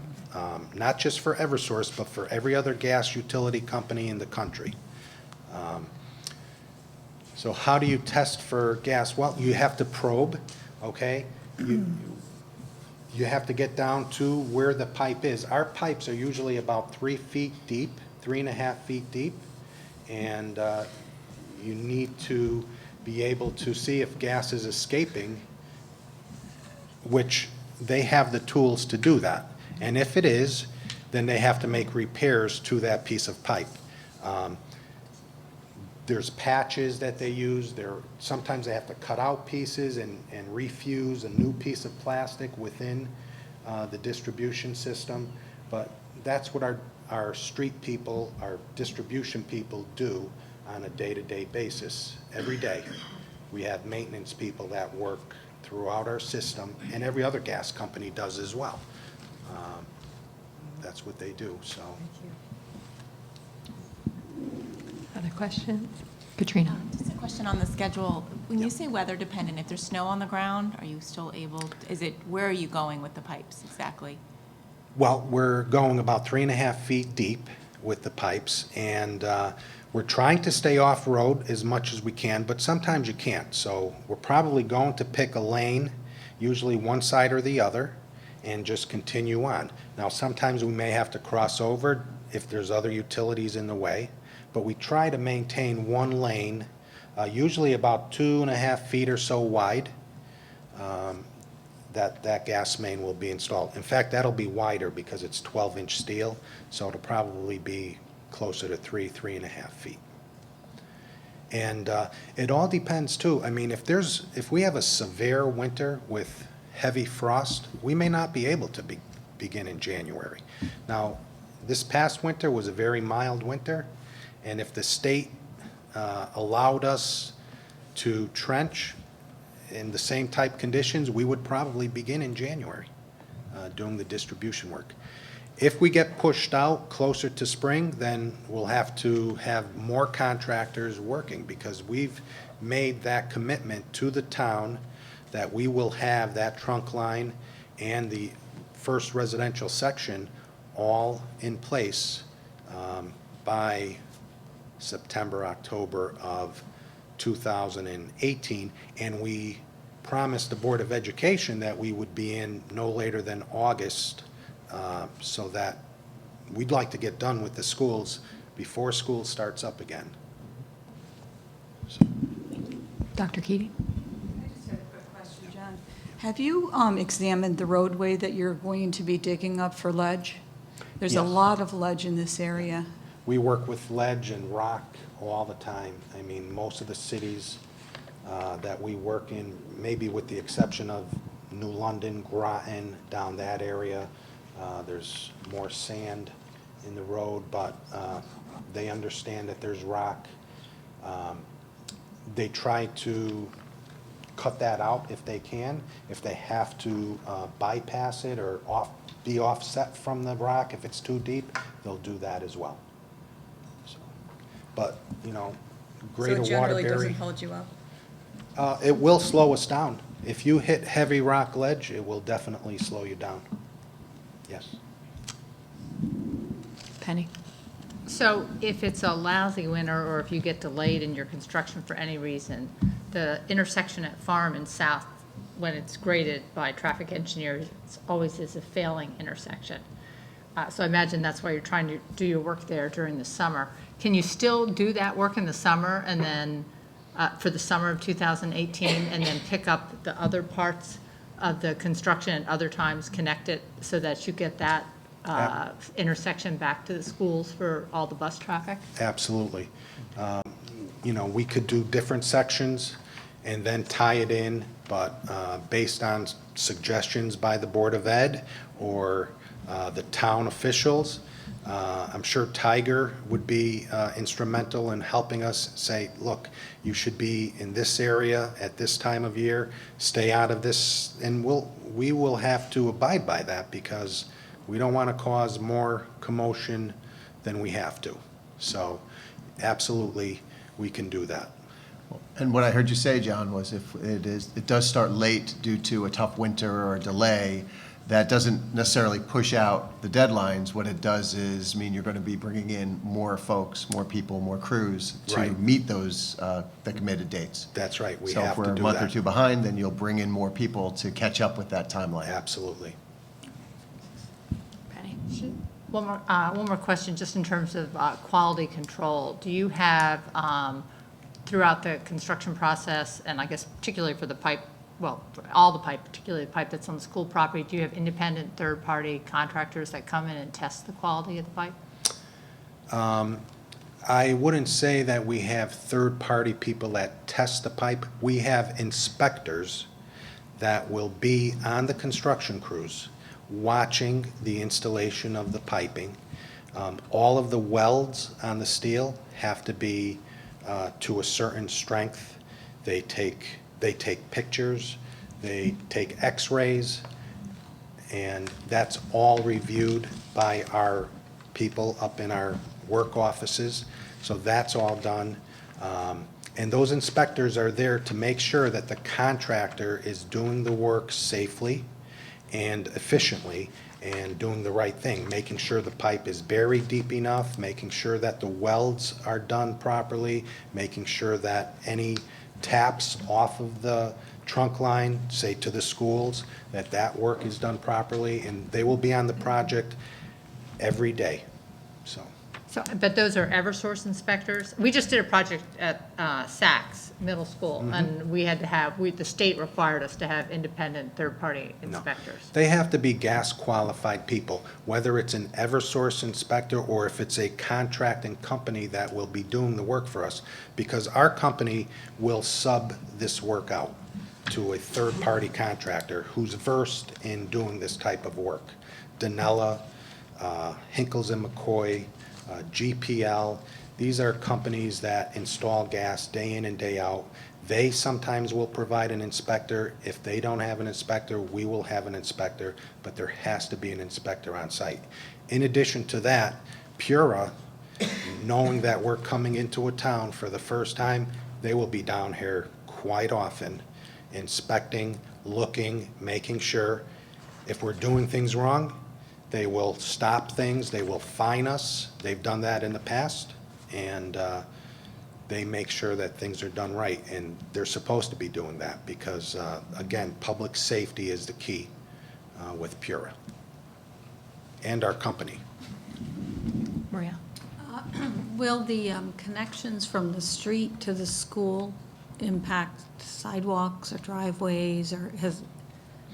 not just for Eversource, but for every other gas utility company in the country. So how do you test for gas? Well, you have to probe, okay? You have to get down to where the pipe is. Our pipes are usually about 3 feet deep, 3.5 feet deep, and you need to be able to see if gas is escaping, which they have the tools to do that. And if it is, then they have to make repairs to that piece of pipe. There's patches that they use. Sometimes they have to cut out pieces and refuse a new piece of plastic within the distribution system. But that's what our street people, our distribution people do on a day-to-day basis. Every day, we have maintenance people that work throughout our system, and every other gas company does as well. That's what they do, so. Other questions? Katrina? Just a question on the schedule. When you say weather dependent, if there's snow on the ground, are you still able, where are you going with the pipes exactly? Well, we're going about 3.5 feet deep with the pipes, and we're trying to stay off-road as much as we can, but sometimes you can't. So we're probably going to pick a lane, usually one side or the other, and just continue on. Now, sometimes we may have to cross over if there's other utilities in the way, but we try to maintain one lane, usually about 2.5 feet or so wide, that gas main will be installed. In fact, that'll be wider because it's 12-inch steel, so it'll probably be closer to 3.5 feet. And it all depends too. I mean, if we have a severe winter with heavy frost, we may not be able to begin in January. Now, this past winter was a very mild winter, and if the state allowed us to trench in the same type conditions, we would probably begin in January doing the distribution work. If we get pushed out closer to spring, then we'll have to have more contractors working, because we've made that commitment to the town that we will have that trunk line and the first residential section all in place by September, October of 2018, and we promised the Board of Education that we would be in no later than August, so that we'd like to get done with the schools before school starts up again. Dr. Keating? I just have a quick question, John. Have you examined the roadway that you're going to be digging up for ledge? There's a Yes. lot of ledge in this area. We work with ledge and rock all the time. I mean, most of the cities that we work in, maybe with the exception of New London, Groton, down that area, there's more sand in the road, but they understand that there's rock. They try to cut that out if they can. If they have to bypass it or be offset from the rock, if it's too deep, they'll do that as well. So, but, you know, Greater So it generally Waterbury. doesn't hold you up? It will slow us down. If you hit heavy rock ledge, it will definitely slow you down. Yes. Penny? So if it's a lousy winter, or if you get delayed in your construction for any reason, the intersection at Farm and South, when it's graded by traffic engineers, it's always is a failing intersection. So I imagine that's why you're trying to do your work there during the summer. Can you still do that work in the summer, and then for the summer of 2018, and then pick up the other parts of the construction at other times, connect it so that you get that intersection back to the schools for all the bus traffic? Absolutely. You know, we could do different sections and then tie it in, but based on suggestions by the Board of Ed or the town officials, I'm sure Tiger would be instrumental in helping us say, look, you should be in this area at this time of year, stay out of this, and we will have to abide by that, because we don't want to cause more commotion than we have to. So absolutely, we can do that. And what I heard you say, John, was if it does start late due to a tough winter or a delay, that doesn't necessarily push out the deadlines. What it does is mean you're going to be bringing in more folks, more people, more crews to Right. meet those the committed dates. That's right, we So if have we're to a do month or that. two behind, then you'll bring in more people to catch up with that timeline. Absolutely. Penny? One more question, just in terms of quality control. Do you have, throughout the construction process, and I guess particularly for the pipe, well, for all the pipe, particularly the pipe that's on the school property, do you have independent third-party contractors that come in and test the quality of the pipe? I wouldn't say that we have third-party people that test the pipe. We have inspectors that will be on the construction crews, watching the installation of the piping. All of the welds on the steel have to be to a certain strength. They take pictures, they take x-rays, and that's all reviewed by our people up in our work offices. So that's all done. And those inspectors are there to make sure that the contractor is doing the work safely and efficiently and doing the right thing, making sure the pipe is buried deep enough, making sure that the welds are done properly, making sure that any taps off of the trunk line, say to the schools, that work is done properly, and they will be on the project every day, so. So, but those are Eversource inspectors? We just did a project at Saks Middle School, and we had to have, the state required us to have independent third-party No. inspectors. They have to be gas-qualified people, whether it's an Eversource inspector or if it's a contracting company that will be doing the work for us, because our company will sub this work out to a third-party contractor who's versed in doing this type of work. Danella, Hinkles and McCoy, GPL, these are companies that install gas day in and day out. They sometimes will provide an inspector. If they don't have an inspector, we will have an inspector, but there has to be an inspector on site. In addition to that, Pura, knowing that we're coming into a town for the first time, they will be down here quite often, inspecting, looking, making sure. If we're doing things wrong, they will stop things, they will fine us. They've done that in the past, and they make sure that things are done right, and they're supposed to be doing that because, again, public safety is the key with Pura and our company. Maria? Will the connections from the street to the school impact sidewalks or driveways, or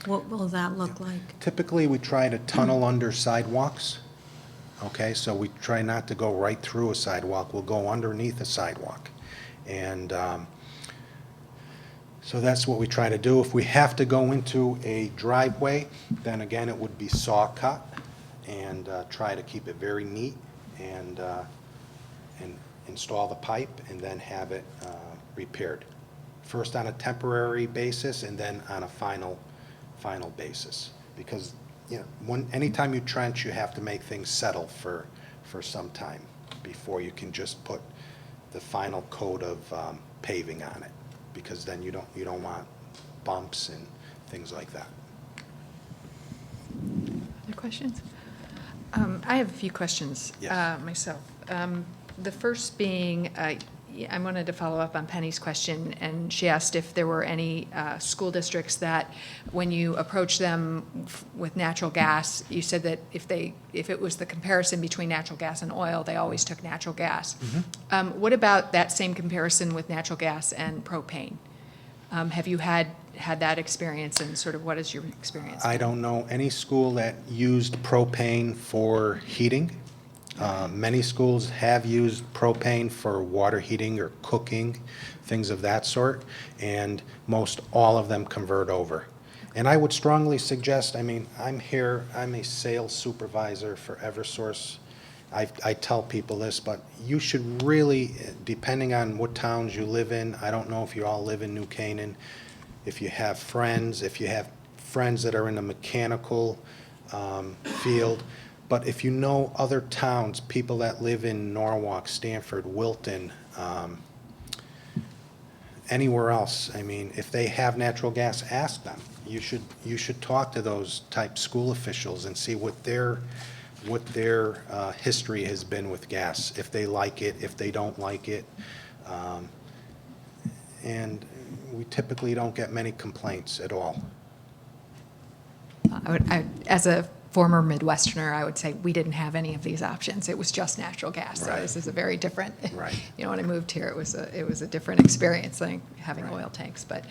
what will that look like? Typically, we try to tunnel under sidewalks, okay? So we try not to go right through a sidewalk. We'll go underneath a sidewalk. And so that's what we try to do. If we have to go into a driveway, then again, it would be saw cut and try to keep it very neat and install the pipe and then have it repaired. First on a temporary basis and then on a final basis. Because, you know, anytime you trench, you have to make things settle for some time before you can just put the final coat of paving on it. Because then you don't want bumps and things like that. Other questions? I have a few questions Yes. myself. The first being, I wanted to follow up on Penny's question, and she asked if there were any school districts that, when you approach them with natural gas, you said that if it was the comparison between natural gas and oil, they always took natural gas. What about that same comparison with natural gas and propane? Have you had that experience, and sort of what is your experience? I don't know any school that used propane for heating. Many schools have used propane for water heating or cooking, things of that sort, and most all of them convert over. And I would strongly suggest, I mean, I'm a sales supervisor for Eversource. I tell people this, but you should really, depending on what towns you live in, I don't know if you all live in New Canaan, if you have friends that are in the mechanical field, but if you know other towns, people that live in Norwalk, Stanford, Wilton, anywhere else, I mean, if they have natural gas, ask them. You should talk to those type school officials and see what their history has been with gas, if they like it, if they don't like it. And we typically don't get many complaints at all. As a former Midwesterner, I would say we didn't have any of these options. It was just natural gas. So Right. this is a very different, Right. you know, when I moved here, it was a different experience than having Right. oil tanks. But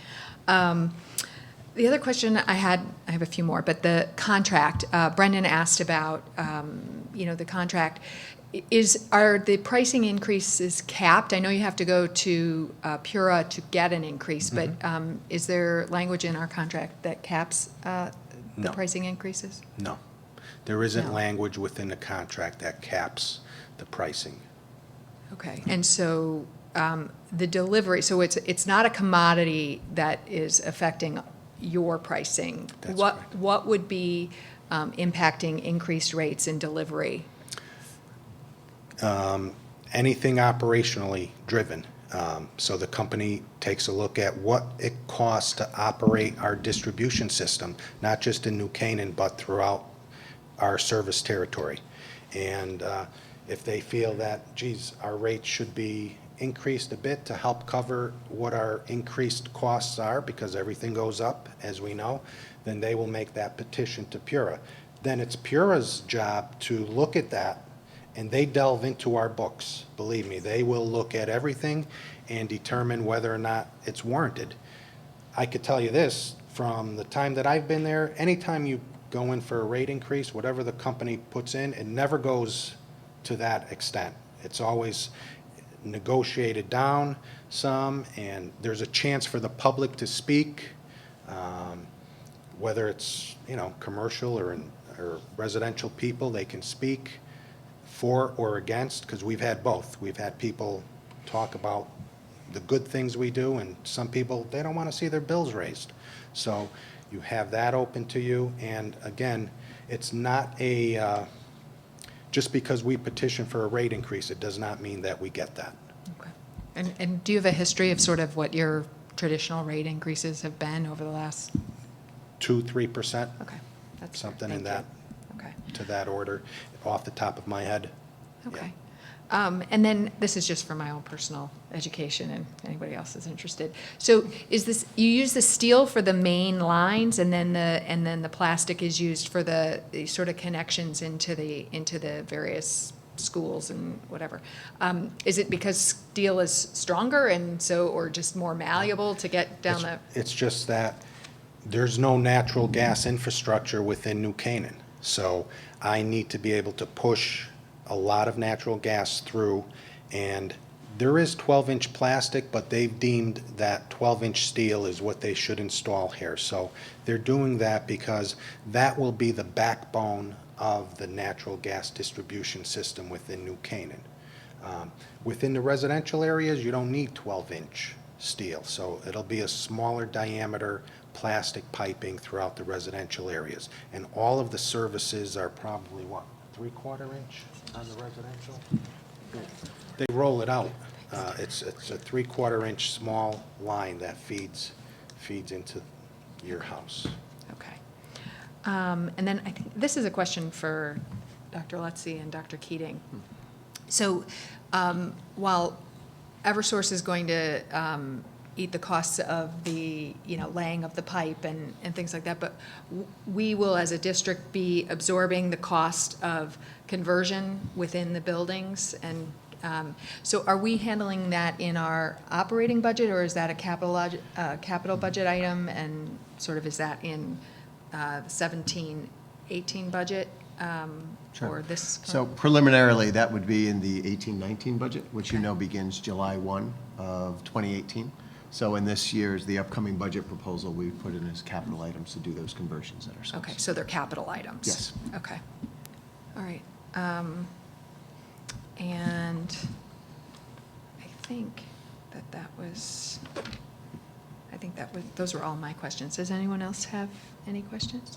the other question I have a few more, but the contract, Brendan asked about, the contract. Are the pricing increases capped? I know you have to go to Pura to get an increase, but is there language in our contract that caps the No. pricing increases? No. There isn't No. language within the contract that caps the pricing. Okay, and so the delivery, so it's not a commodity that is affecting your pricing. That's What correct. What would be impacting increased rates in delivery? Anything operationally driven. So the company takes a look at what it costs to operate our distribution system, not just in New Canaan, but throughout our service territory. And if they feel that, geez, our rates should be increased a bit to help cover what our increased costs are, because everything goes up, as we know, then they will make that petition to Pura. Then it's Pura's job to look at that, and they delve into our books. Believe me, they will look at everything and determine whether or not it's warranted. I could tell you this, from the time that I've been there, anytime you go in for a rate increase, whatever the company puts in, it never goes to that extent. It's always negotiated down some, and there's a chance for the public to speak, whether it's, commercial or residential people, they can speak for or against, because we've had both. We've had people talk about the good things we do, and some people, they don't want to see their bills raised. So you have that open to you, and again, it's not just because we petition for a rate increase, it does not mean that we get that. Okay. And do you have a history of sort of what your traditional rate increases have been over the last? 2-3%. Okay. That's Something fair. in Thank that, you. Okay. to that order, off the top of my head. Okay. And then this is just for my own personal education and anybody else is interested. So is this, you use the steel for the main lines and then the plastic is used for the sort of connections into the various schools and whatever. Is it because steel is stronger and so, or just more malleable to get down the? It's just that there's no natural gas infrastructure within New Canaan. So I need to be able to push a lot of natural gas through, and there is 12-inch plastic, but they've deemed that 12-inch steel is what they should install here. So they're doing that because that will be the backbone of the natural gas distribution system within New Canaan. Within the residential areas, you don't need 12-inch steel, so it'll be a smaller diameter plastic piping throughout the residential areas. And all of the services are probably, what, 3/4 inch on the residential? They roll it out. It's a 3/4 inch small line that feeds into your house. Okay. And then I think this is a question for Dr. Lutzy and Dr. Keating. So while Eversource is going to eat the costs of the, laying of the pipe and things like that, but we will, as a district, be absorbing the cost of conversion within the buildings. And so are we handling that in our operating budget, or is that a capital budget item? And sort of is that in the 17-18 budget? Or this? So preliminarily, that would be in the 18-19 budget, which begins July 1 of 2018. So in this year's, the upcoming budget proposal, we put in as capital items to do those conversions at our schools. Okay, so they're capital items? Yes. Okay. All right. And I think those were all my questions. Does anyone else have any questions?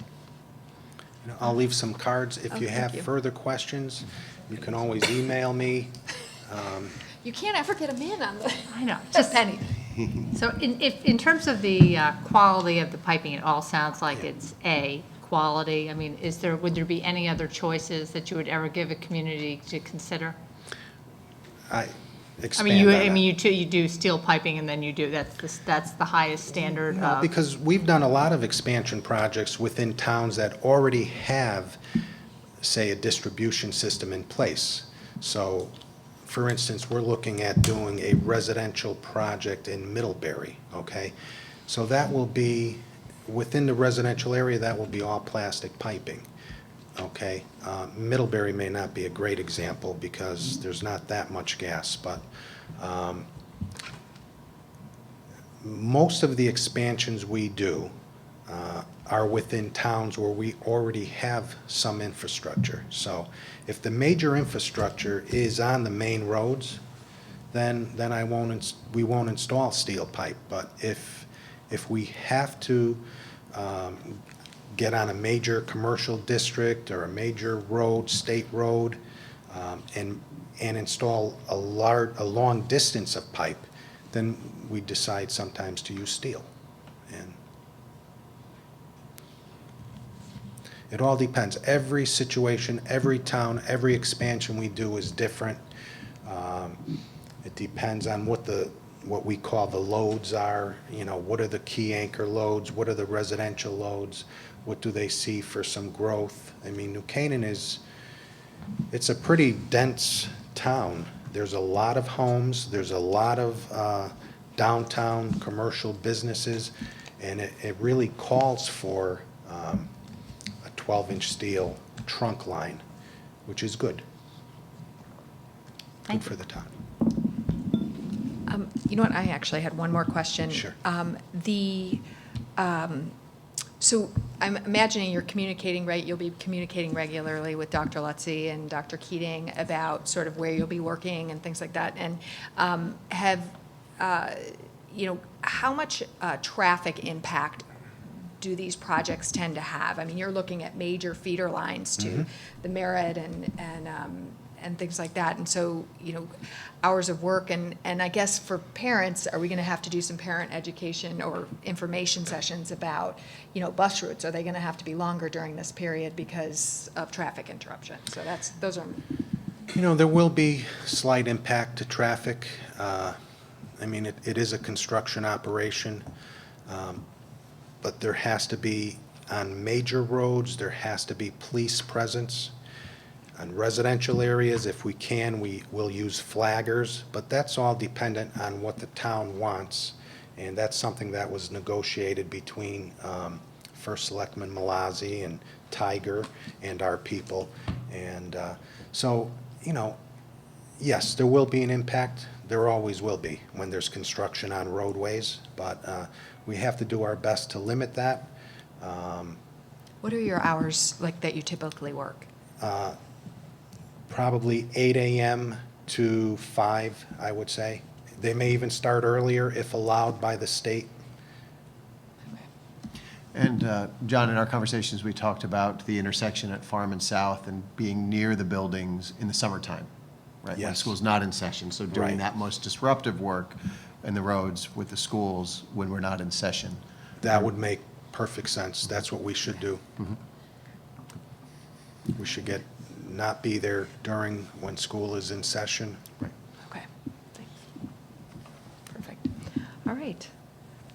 I'll leave some cards. If Oh, you thank have you. further questions, you can always email me. You can't ever get them in on the. I know, Just penny. So in terms of the quality of the piping, it all sounds like it's A, quality. I mean, would there be any other choices that you would ever give a community to consider? Expand on that. You do steel piping and then that's the highest standard No, of. because we've done a lot of expansion projects within towns that already have, say, a distribution system in place. So, for instance, we're looking at doing a residential project in Middlebury, okay? So that will be, within the residential area, that will be all plastic piping, okay? Middlebury may not be a great example because there's not that much gas, but most of the expansions we do are within towns where we already have some infrastructure. So if the major infrastructure is on the main roads, then we won't install steel pipe. But if we have to get on a major commercial district or a major road, state road, and install a long distance of pipe, then we decide sometimes to use steel. And it all depends. Every situation, every town, every expansion we do is different. It depends on what we call the loads are, what are the key anchor loads, what are the residential loads, what do they see for some growth? I mean, New Canaan it's a pretty dense town. There's a lot of homes, there's a lot of downtown commercial businesses, and it really calls for a 12-inch steel trunk line, which is good. Good for the town. You know what, I actually had one more question. Sure. So I'm imagining you're communicating, right, you'll be communicating regularly with Dr. Lutzy and Dr. Keating about sort of where you'll be working and things like that. And how much traffic impact do these projects tend to have? I mean, you're looking at major feeder lines to the Merritt and things like that. And so, hours of work, and I guess for parents, are we going to have to do some parent education or information sessions about, bus routes? Are they going to have to be longer during this period because of traffic interruption? So those are. There will be slight impact to traffic. I mean, it is a construction operation, but there has to be, on major roads, there has to be police presence. On residential areas, if we can, we will use flaggers, but that's all dependent on what the town wants. And that's something that was negotiated between First Selectman Malazzi and Tiger and our people. And so, yes, there will be an impact. There always will be when there's construction on roadways, but we have to do our best to limit that. What are your hours like that you typically work? Probably 8 a.m. to 5, I would say. They may even start earlier if allowed by the state. And John, in our conversations, we talked about the intersection at Farm and South and being near the buildings in the summertime, right? When Yes. school's not in session, so doing Right. that most disruptive work in the roads with the schools when we're not in session. That would make perfect sense. That's what we should do. Mm-hmm. We should not be there during when school is in session. Okay, thanks. Perfect. All right.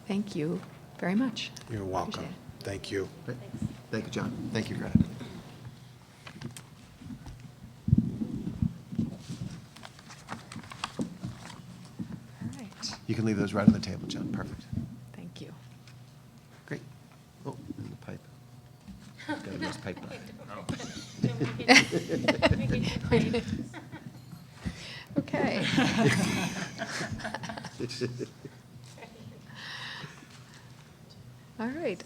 Thank you very much. You're welcome. Appreciate it. Thank you. Great. Thank you, John. Thank you, Greta. All right, You can leave those right on the table, John. Perfect. thank you. Great. Oh, and the pipe. Got a nice pipe back. Okay. All right.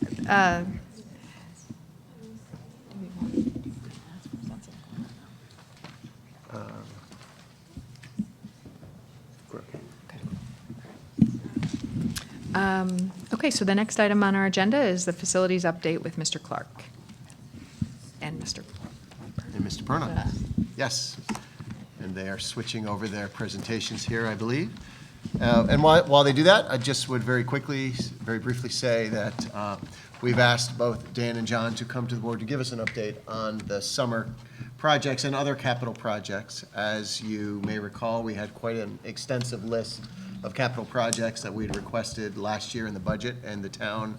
Okay, so the next item on our agenda is the facilities update with Mr. Clark and Mr. And Mr. Perna. Yes. And they are switching over their presentations here, I believe. And while they do that, I just would very briefly say that we've asked both Dan and John to come to the board to give us an update on the summer projects and other capital projects. As you may recall, we had quite an extensive list of capital projects that we'd requested last year in the budget, and the town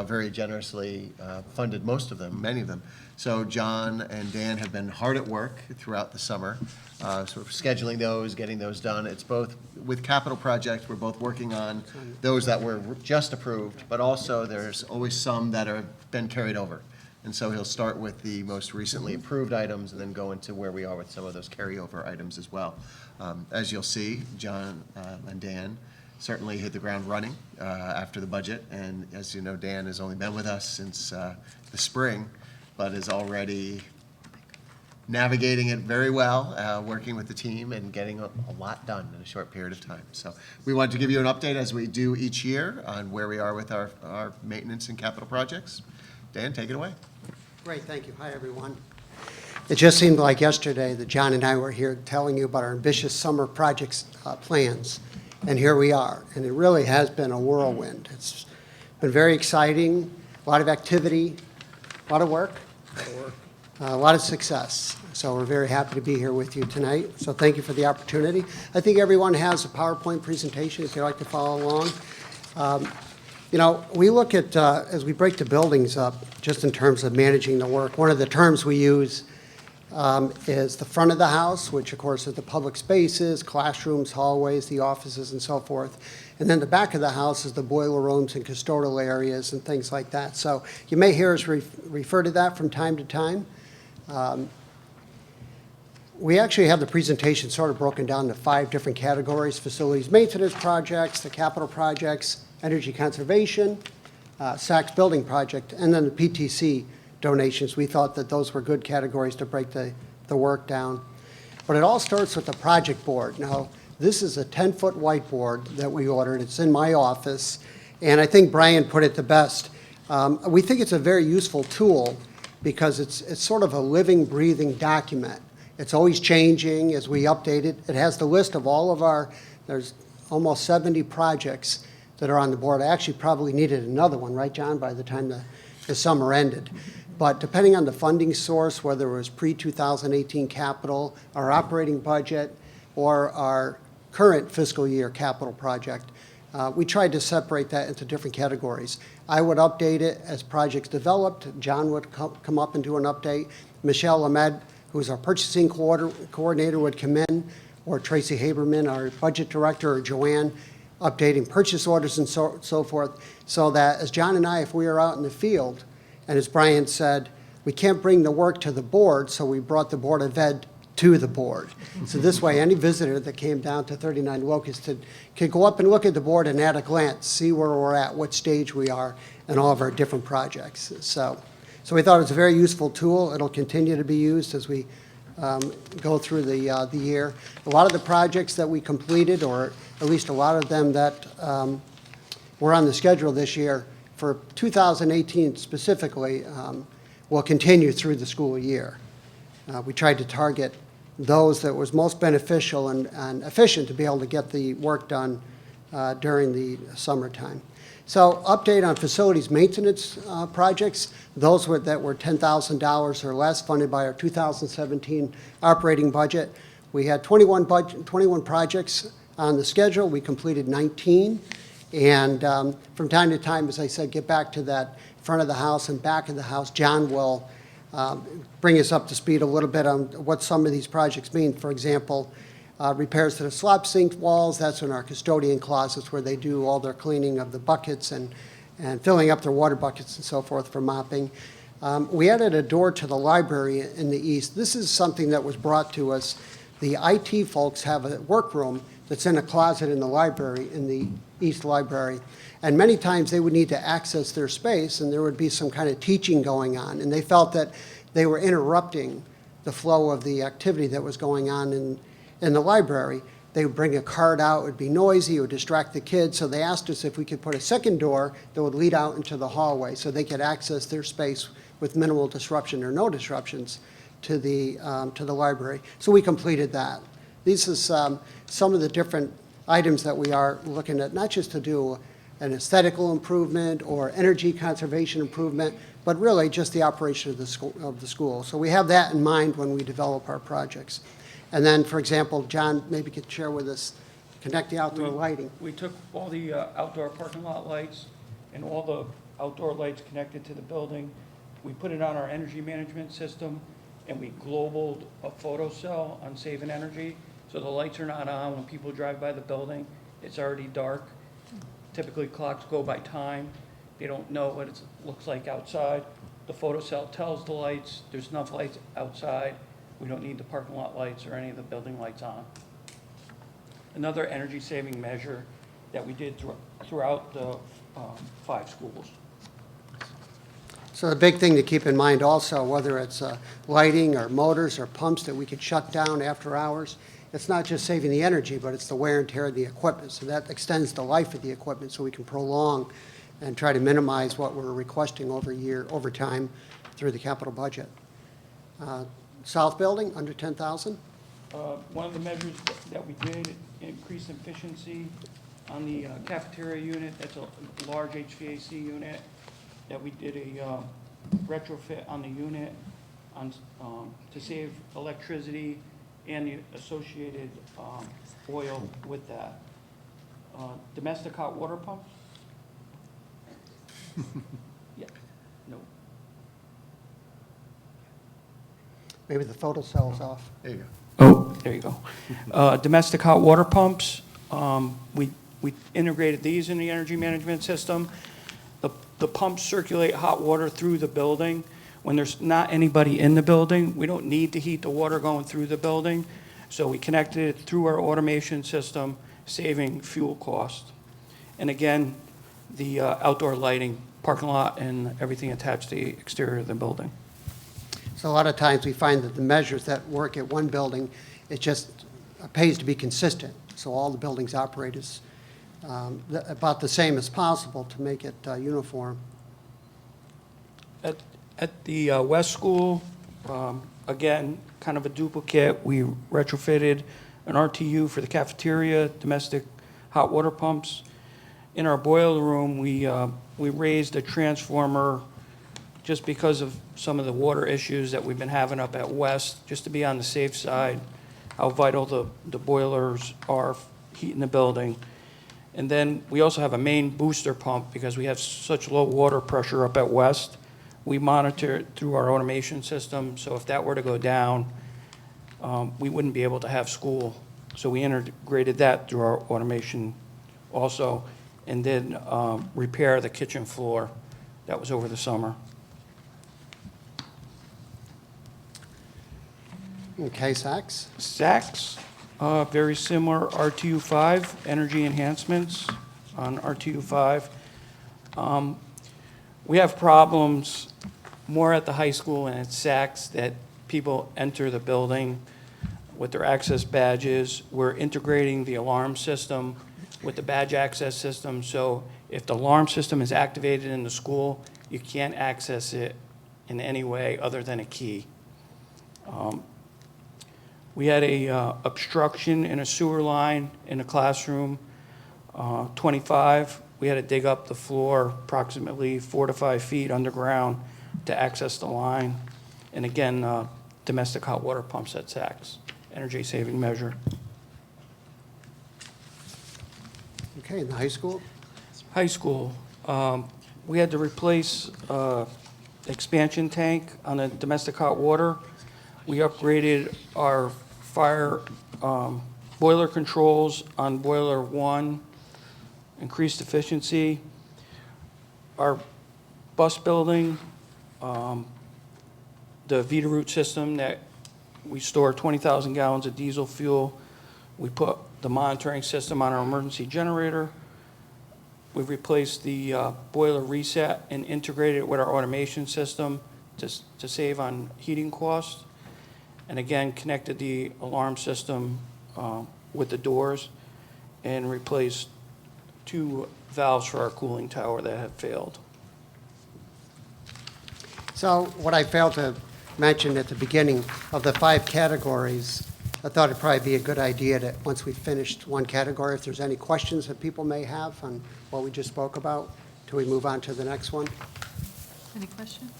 very generously funded most of them, many of them. So John and Dan have been hard at work throughout the summer, sort of scheduling those, getting those done. It's both, with capital projects, we're both working on those that were just approved, but also there's always some that have been carried over. And so he'll start with the most recently approved items and then go into where we are with some of those carryover items as well. As you'll see, John and Dan certainly hit the ground running after the budget. And as you know, Dan has only been with us since the spring, but is already navigating it very well, working with the team and getting a lot done in a short period of time. So we wanted to give you an update, as we do each year, on where we are with our maintenance and capital projects. Dan, take it away. Great, thank you. Hi, everyone. It just seemed like yesterday that John and I were here telling you about our ambitious summer projects plans, and here we are. And it really has been a whirlwind. It's been very exciting, a lot of activity, a lot of work. a lot of success. So we're very happy to be here with you tonight. So thank you for the opportunity. I think everyone has a PowerPoint presentation if you'd like to follow along. You know, we look at, as we break the buildings up, just in terms of managing the work, one of the terms we use is the front of the house, which of course is the public spaces, classrooms, hallways, the offices, and so forth. And then the back of the house is the boiler rooms and custodial areas and things like that. So you may hear us refer to that from time to time. We actually have the presentation sort of broken down into 5 different categories: facilities maintenance projects, the capital projects, energy conservation, SACS building project, and then the PTC donations. We thought that those were good categories to break the work down. But it all starts with the project board. Now, this is a 10-foot whiteboard that we ordered. It's in my office, and I think Brian put it the best. We think it's a very useful tool because it's sort of a living, breathing document. It's always changing as we update it. It has the list of all of our, there's almost 70 projects that are on the board. I actually probably needed another one, right, John, by the time the summer ended. But depending on the funding source, whether it was pre-2018 capital, our operating budget, or our current fiscal year capital project, we tried to separate that into different categories. I would update it as projects developed. John would come up and do an update. Michelle Ahmed, who's our purchasing coordinator, would come in, or Tracy Haberman, our budget director, or Joanne, updating purchase orders and so forth, so that as John and I, if we are out in the field, and as Brian said, we can't bring the work to the board, so we brought the Board of Ed to the board. So this way, any visitor that came down to 39 Locust could go up and look at the board and at a glance, see where we're at, what stage we are, and all of our different projects. So we thought it was a very useful tool. It'll continue to be used as we go through the year. A lot of the projects that we completed, or at least a lot of them that were on the schedule this year, for 2018 specifically, will continue through the school year. We tried to target those that was most beneficial and efficient to be able to get the work done during the summertime. So update on facilities maintenance projects, those that were $10,000 or less, funded by our 2017 operating budget. We had 21 projects on the schedule. We completed 19. And from time to time, as I said, get back to that front of the house and back of the house. John will bring us up to speed a little bit on what some of these projects mean. For example, repairs to the slop sink walls. That's in our custodian closets where they do all their cleaning of the buckets and filling up their water buckets and so forth for mopping. We added a door to the library in the east. This is something that was brought to us. The IT folks have a workroom that's in a closet in the library, in the East Library. And many times they would need to access their space, and there would be some kind of teaching going on. And they felt that they were interrupting the flow of the activity that was going on in the library. They would bring a cart out, it would be noisy, it would distract the kids. So they asked us if we could put a second door that would lead out into the hallway so they could access their space with minimal disruption or no disruptions to the library. So we completed that. These is some of the different items that we are looking at, not just to do an aesthetical improvement or energy conservation improvement, but really just the operation of the school. So we have that in mind when we develop our projects. And then, for example, John maybe could share with us, connect the outdoor lighting. We took all the outdoor parking lot lights and all the outdoor lights connected to the building. We put it on our energy management system, and we globaled a photo cell on saving energy. So the lights are not on when people drive by the building. It's already dark. Typically, clocks go by time. They don't know what it looks like outside. The photo cell tells the lights there's enough lights outside. We don't need the parking lot lights or any of the building lights on. Another energy-saving measure that we did throughout the 5 schools. So the big thing to keep in mind also, whether it's lighting or motors or pumps that we could shut down after hours, it's not just saving the energy, but it's the wear and tear of the equipment. So that extends the life of the equipment so we can prolong and try to minimize what we're requesting over time through the capital budget. South building, under 10,000. One of the measures that we did, increase efficiency on the cafeteria unit. That's a large HVAC unit that we did a retrofit on the unit on, to save electricity and the associated oil with that. Domestic hot water pumps? Yeah, no. Maybe the photo cell's off. There you go. Oh, there you go. Domestic hot water pumps, we integrated these in the energy management system. The pumps circulate hot water through the building. When there's not anybody in the building, we don't need to heat the water going through the building. So we connected it through our automation system, saving fuel cost. And again, the outdoor lighting, parking lot, and everything attached to the exterior of the building. So a lot of times we find that the measures that work at one building, it just pays to be consistent. So all the buildings operate as about the same as possible to make it uniform. At the West School, again, kind of a duplicate, we retrofitted an RTU for the cafeteria, domestic hot water pumps. In our boiler room, we raised a transformer just because of some of the water issues that we've been having up at West, just to be on the safe side, how vital the boilers are heating the building. And then we also have a main booster pump because we have such low water pressure up at West. We monitor it through our automation system, so if that were to go down, we wouldn't be able to have school. So we integrated that through our automation also, and then repair the kitchen floor. That was over the summer. Okay, Saks? Saks, very similar, RTU5, energy enhancements on RTU5. We have problems more at the high school and at Saks that people enter the building with their access badges. We're integrating the alarm system with the badge access system, so if the alarm system is activated in the school, you can't access it in any way other than a key. We had a obstruction in a sewer line in a classroom, 25. We had to dig up the floor approximately 4 to 5 feet underground to access the line. And again, domestic hot water pumps at Saks, energy saving measure. Okay, in the high school? High school, we had to replace expansion tank on the domestic hot water. We upgraded our fire boiler controls on boiler 1, increased efficiency. Our bus building, the Vita-Root system that we store 20,000 gallons of diesel fuel. We put the monitoring system on our emergency generator. We've replaced the boiler reset and integrated it with our automation system to save on heating costs. And again, connected the alarm system with the doors and replaced 2 valves for our cooling tower that had failed. So what I failed to mention at the beginning of the 5 categories, I thought it'd probably be a good idea to, once we finished one category, if there's any questions that people may have on what we just spoke about, till we move on to the next one. Any questions?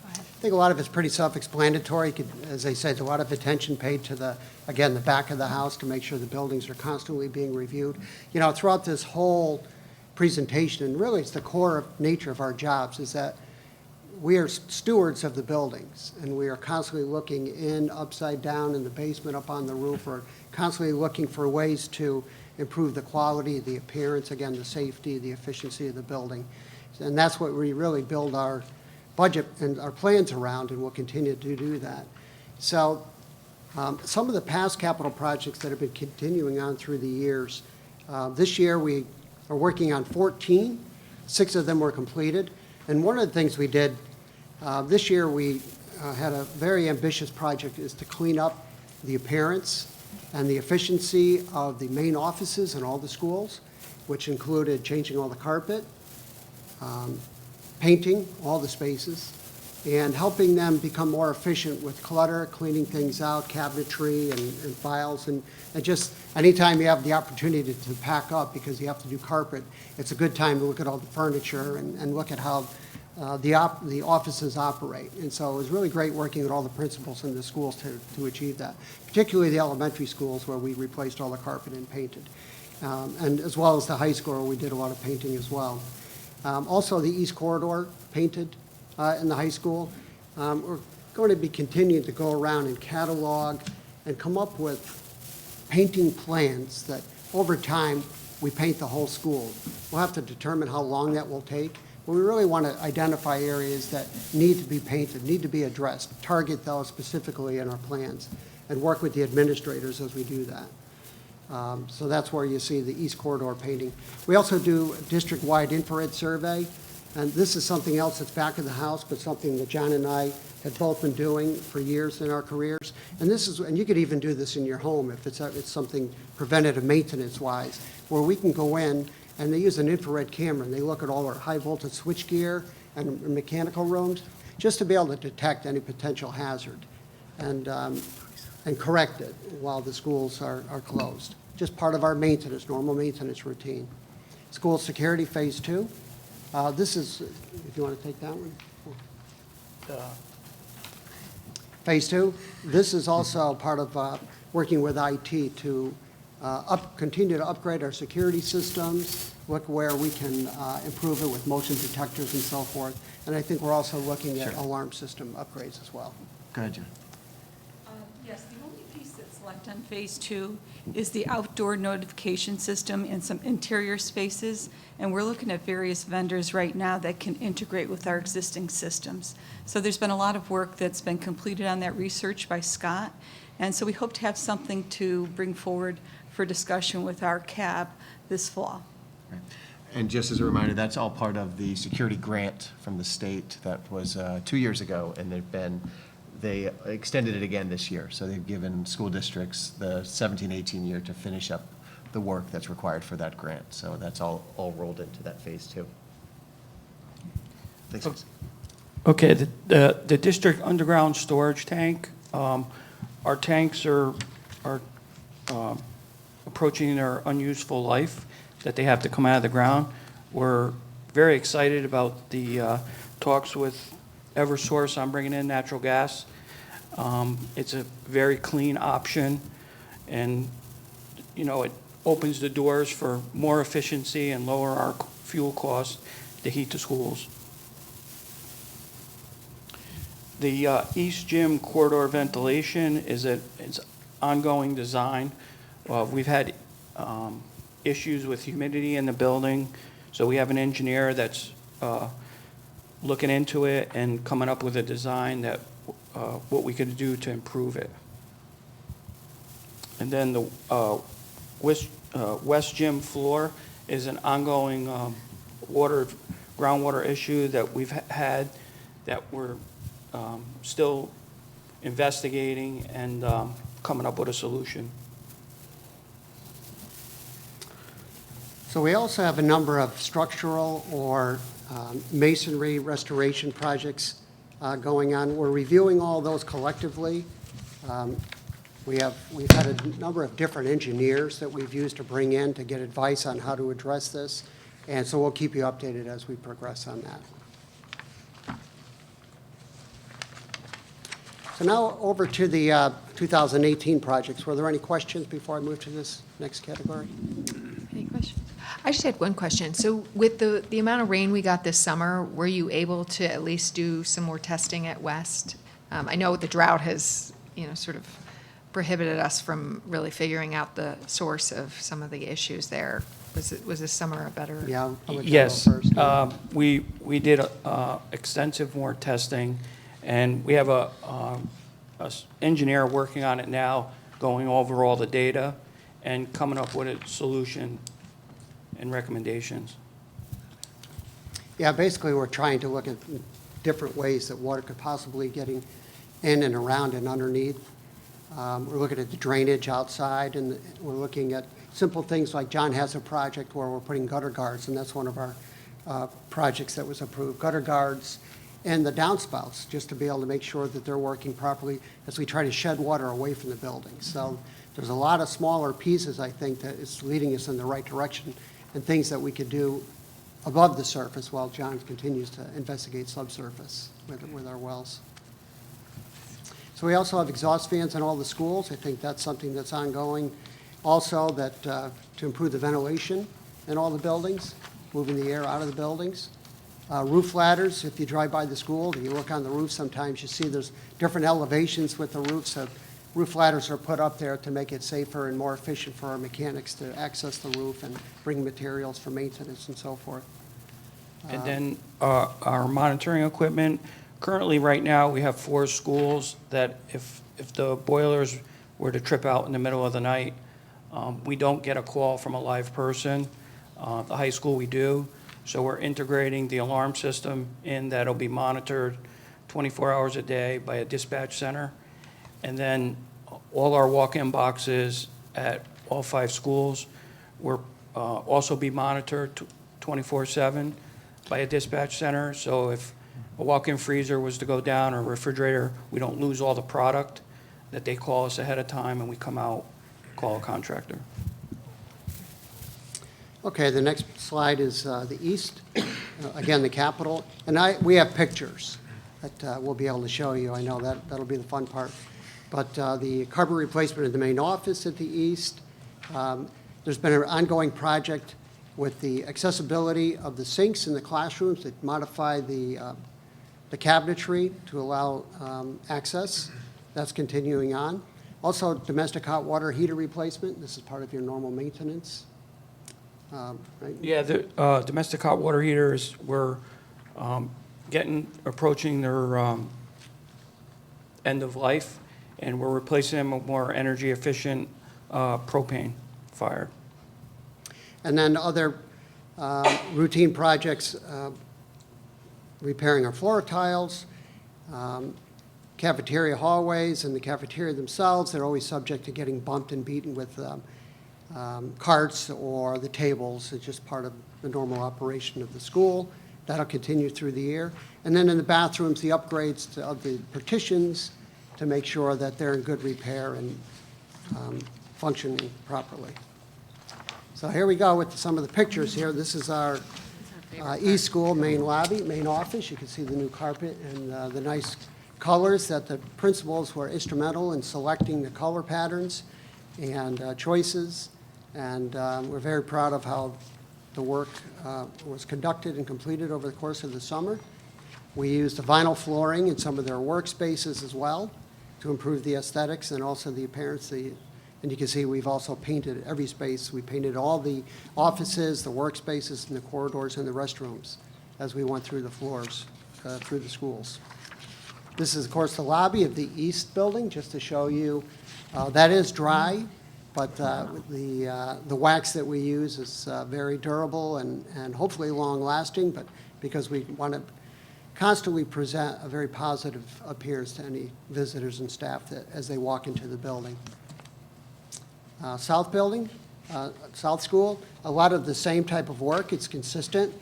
I think a lot of it's pretty self-explanatory. You could, as I said, a lot of attention paid to the, again, the back of the house to make sure the buildings are constantly being reviewed. You know, throughout this whole presentation, and really it's the core of nature of our jobs, is that we are stewards of the buildings, and we are constantly looking in, upside down, in the basement, up on the roof, or constantly looking for ways to improve the quality, the appearance, again, the safety, the efficiency of the building. And that's what we really build our budget and our plans around, and we'll continue to do that. So some of the past capital projects that have been continuing on through the years, this year we are working on 14. 6 of them were completed. And one of the things we did this year, we had a very ambitious project, is to clean up the appearance and the efficiency of the main offices in all the schools, which included changing all the carpet, painting all the spaces, and helping them become more efficient with clutter, cleaning things out, cabinetry and files, and just anytime you have the opportunity to pack up because you have to do carpet, it's a good time to look at all the furniture and look at how the offices operate. And so it was really great working with all the principals in the schools to achieve that, particularly the elementary schools where we replaced all the carpet and painted, and as well as the high school where we did a lot of painting as well. Also, the East Corridor painted in the high school. We're going to be continuing to go around and catalog and come up with painting plans that over time we paint the whole school. We'll have to determine how long that will take, but we really want to identify areas that need to be painted, need to be addressed, target those specifically in our plans, and work with the administrators as we do that. So that's where you see the East Corridor painting. We also do a district-wide infrared survey, and this is something else that's back of the house, but something that John and I have both been doing for years in our careers. And you could even do this in your home if it's something preventative maintenance-wise, where we can go in and they use an infrared camera and they look at all our high-voltage switchgear and mechanical rooms just to be able to detect any potential hazard and correct it while the schools are closed. Just part of our maintenance, normal maintenance routine. School security phase 2. This is, if you want to take that one. Phase 2, this is also part of working with IT to continue to upgrade our security systems, look where we can improve it with motion detectors and so forth. And I think we're also looking at alarm system upgrades as well. Go ahead, Jen. Yes, the only piece that's left on Phase 2 is the outdoor notification system and some interior spaces, and we're looking at various vendors right now that can integrate with our existing systems. So there's been a lot of work that's been completed on that research by Scott, and so we hope to have something to bring forward for discussion with our CAB this fall. And just as a reminder, that's all part of the security grant from the state that was 2 years ago, and they extended it again this year. So they've given school districts the 17-18 year to finish up the work that's required for that grant. So that's all rolled into that phase 2. Thanks. Okay, the district underground storage tank, our tanks are approaching their unuseful life, that they have to come out of the ground. We're very excited about the talks with Eversource on bringing in natural gas. It's a very clean option, and it opens the doors for more efficiency and lower our fuel costs to heat the schools. The East Gym corridor ventilation it's ongoing design. We've had issues with humidity in the building, so we have an engineer that's looking into it and coming up with a design that what we could do to improve it. And then the West Gym floor is an ongoing groundwater issue that we've had that we're still investigating and coming up with a solution. So we also have a number of structural or masonry restoration projects going on. We're reviewing all those collectively. We've had a number of different engineers that we've used to bring in to get advice on how to address this, and so we'll keep you updated as we progress on that. So now over to the 2018 projects. Were there any questions before I move to this next category? Any questions? I just had one question. So with the amount of rain we got this summer, were you able to at least do some more testing at West? I know the drought has, sort of prohibited us from really figuring out the source of some of the issues there. Was this summer a better? Yeah. I'll let you Yes, go first. we did extensive more testing, and we have a engineer working on it now, going over all the data and coming up with a solution and recommendations. Yeah, basically, we're trying to look at different ways that water could possibly getting in and around and underneath. We're looking at the drainage outside, and we're looking at simple things like John has a project where we're putting gutter guards, and that's one of our projects that was approved. Gutter guards and the downspouts, just to be able to make sure that they're working properly as we try to shed water away from the building. So there's a lot of smaller pieces, I think, that is leading us in the right direction, and things that we could do above the surface while John continues to investigate subsurface with our wells. So we also have exhaust fans in all the schools. I think that's something that's ongoing. Also, that to improve the ventilation in all the buildings, moving the air out of the buildings. Roof ladders, if you drive by the school, and you look on the roof, sometimes you see there's different elevations with the roofs. So roof ladders are put up there to make it safer and more efficient for our mechanics to access the roof and bring materials for maintenance and so forth. And then our monitoring equipment, currently, right now, we have 4 schools that if the boilers were to trip out in the middle of the night, we don't get a call from a live person. The high school, we do. So we're integrating the alarm system in that'll be monitored 24 hours a day by a dispatch center. And then all our walk-in boxes at all 5 schools will also be monitored 24/7 by a dispatch center. So if a walk-in freezer was to go down or a refrigerator, we don't lose all the product, that they call us ahead of time and we come out, call a contractor. Okay, the next slide is the east, again, the Capitol. And we have pictures that we'll be able to show you. I know that'll be the fun part. But the carpet replacement in the main office at the east, there's been an ongoing project with the accessibility of the sinks in the classrooms that modify the cabinetry to allow access. That's continuing on. Also, domestic hot water heater replacement. This is part of your normal maintenance. Right? Yeah, the domestic hot water heaters, we're approaching their end of life, and we're replacing them with more energy efficient propane fired. And then other routine projects, repairing our floor tiles, cafeteria hallways, and the cafeteria themselves, they're always subject to getting bumped and beaten with carts or the tables. It's just part of the normal operation of the school. That'll continue through the year. And then in the bathrooms, the upgrades of the partitions to make sure that they're in good repair and functioning properly. So here we go with some of the pictures here. This is our East School main lobby, main office. You can see the new carpet and the nice colors that the principals were instrumental in selecting the color patterns and choices. And we're very proud of how the work was conducted and completed over the course of the summer. We used the vinyl flooring in some of their workspaces as well to improve the aesthetics and also the appearance. And you can see we've also painted every space. We painted all the offices, the workspaces, and the corridors and the restrooms as we went through the floors, through the schools. This is, of course, the lobby of the East Building, just to show you. That is dry, but the wax that we use is very durable and hopefully long-lasting, but because we want to constantly present a very positive appearance to any visitors and staff that, as they walk into the building. South Building, South School, a lot of the same type of work. It's consistent.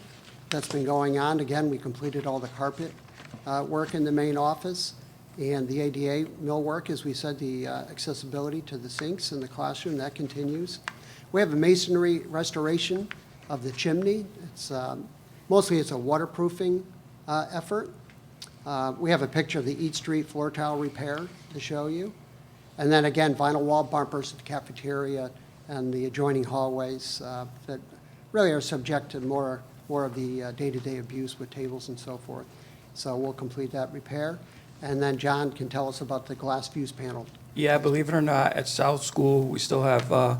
That's been going on. Again, we completed all the carpet work in the main office and the ADA millwork, as we said, the accessibility to the sinks in the classroom, that continues. We have a masonry restoration of the chimney. It's mostly it's a waterproofing effort. We have a picture of the East Street floor tile repair to show you. And then again, vinyl wall bumpers at the cafeteria and the adjoining hallways that really are subject to more of the day-to-day abuse with tables and so forth. So we'll complete that repair. And then John can tell us about the glass fuse panel. Yeah, believe it or not, at South School, we still have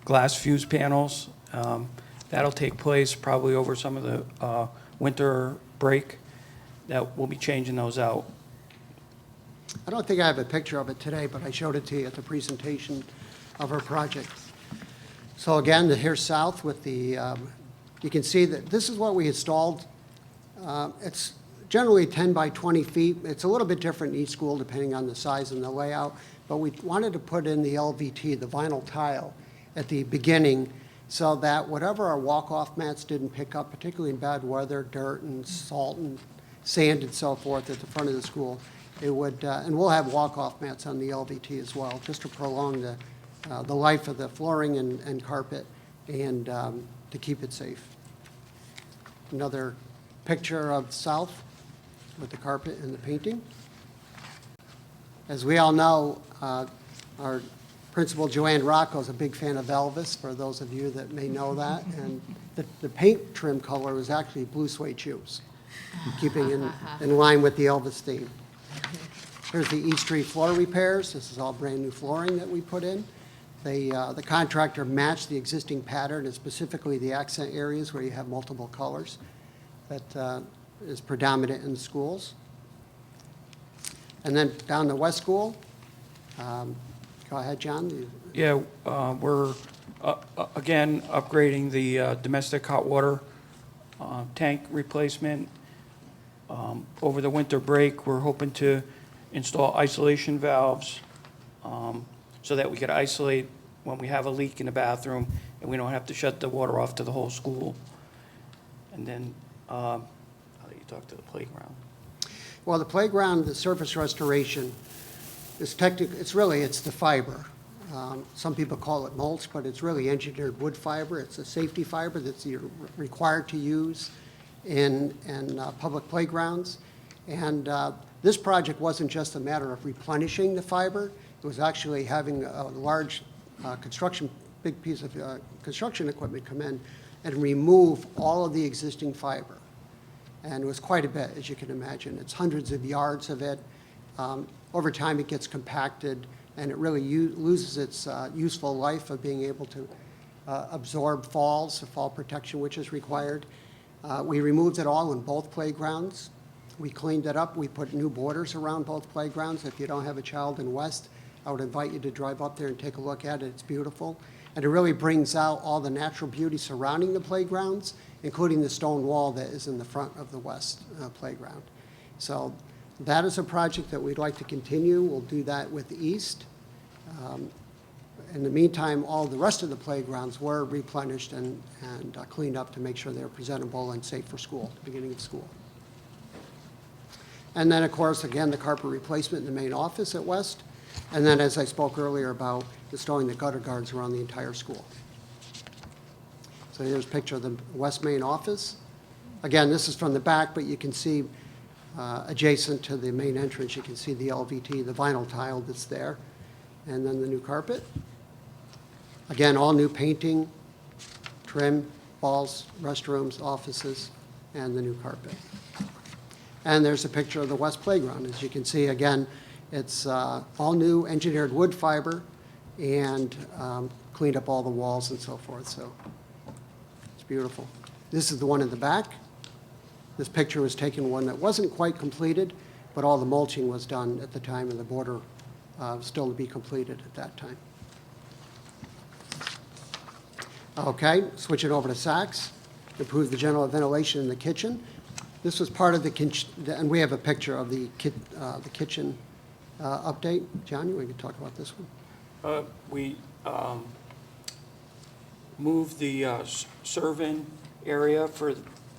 glass fuse panels. That'll take place probably over some of the winter break, that we'll be changing those out. I don't think I have a picture of it today, but I showed it to you at the presentation of our project. So again, here's south with the, you can see that this is what we installed. It's generally 10 by 20 feet. It's a little bit different in each school depending on the size and the layout, but we wanted to put in the LVT, the vinyl tile, at the beginning so that whatever our walk-off mats didn't pick up, particularly in bad weather, dirt and salt and sand and so forth at the front of the school, it would, and we'll have walk-off mats on the LVT as well, just to prolong the life of the flooring and carpet and to keep it safe. Another picture of the south with the carpet and the painting. As we all know, our principal, Joanne Rocco, is a big fan of Elvis, for those of you that may know that. And the paint trim color is actually blue suede shoes, keeping in line with the Elvis theme. Here's the East Street floor repairs. This is all brand-new flooring that we put in. The contractor matched the existing pattern, and specifically the accent areas where you have multiple colors that is predominant in the schools. And then down the West School, go ahead, John. Yeah, we're, again, upgrading the domestic hot water tank replacement. Over the winter break, we're hoping to install isolation valves so that we could isolate when we have a leak in the bathroom and we don't have to shut the water off to the whole school. And then, I'll let you talk to the playground. Well, the playground, the surface restoration is it's the fiber. Some people call it mulch, but it's really engineered wood fiber. It's a safety fiber that you're required to use in public playgrounds. And this project wasn't just a matter of replenishing the fiber. It was actually having a large big piece of construction equipment come in and remove all of the existing fiber. And it was quite a bit, as you can imagine. It's hundreds of yards of it. Over time, it gets compacted, and it really loses its useful life of being able to absorb falls, the fall protection which is required. We removed it all in both playgrounds. We cleaned it up. We put new borders around both playgrounds. If you don't have a child in West, I would invite you to drive up there and take a look at it. It's beautiful. And it really brings out all the natural beauty surrounding the playgrounds, including the stone wall that is in the front of the West playground. So that is a project that we'd like to continue. We'll do that with the East. In the meantime, all the rest of the playgrounds were replenished and cleaned up to make sure they're presentable and safe for school, the beginning of school. And then, of course, again, the carpet replacement in the main office at West. And then, as I spoke earlier, about installing the gutter guards around the entire school. So here's a picture of the West main office. Again, this is from the back, but you can see adjacent to the main entrance, you can see the LVT, the vinyl tile that's there, and then the new carpet. Again, all new painting, trim, walls, restrooms, offices, and the new carpet. And there's a picture of the West Playground. As you can see, again, it's all new engineered wood fiber and cleaned up all the walls and so forth. So it's beautiful. This is the one in the back. This picture was taken one that wasn't quite completed, but all the mulching was done at the time, and the border was still to be completed at that time. Okay, switching over to Saks. Improve the general ventilation in the kitchen. This was part of the kitchen, and we have a picture of the kitchen update. John, you want to talk about this one? We moved the serve-in area for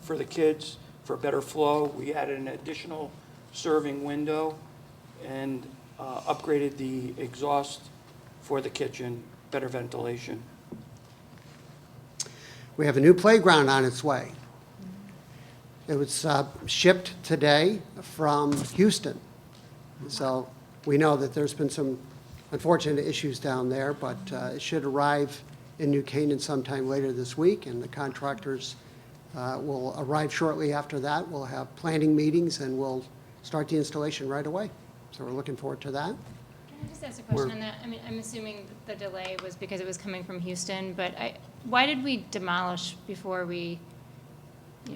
the kids for better flow. We added an additional serving window and upgraded the exhaust for the kitchen, better ventilation. We have a new playground on its way. It was shipped today from Houston. So we know that there's been some unfortunate issues down there, but it should arrive in New Canaan sometime later this week, and the contractors will arrive shortly after that. We'll have planning meetings, and we'll start the installation right away. So we're looking forward to that. Can I just ask a question on that? I mean, I'm assuming that the delay was because it was coming from Houston, but why did we demolish before we,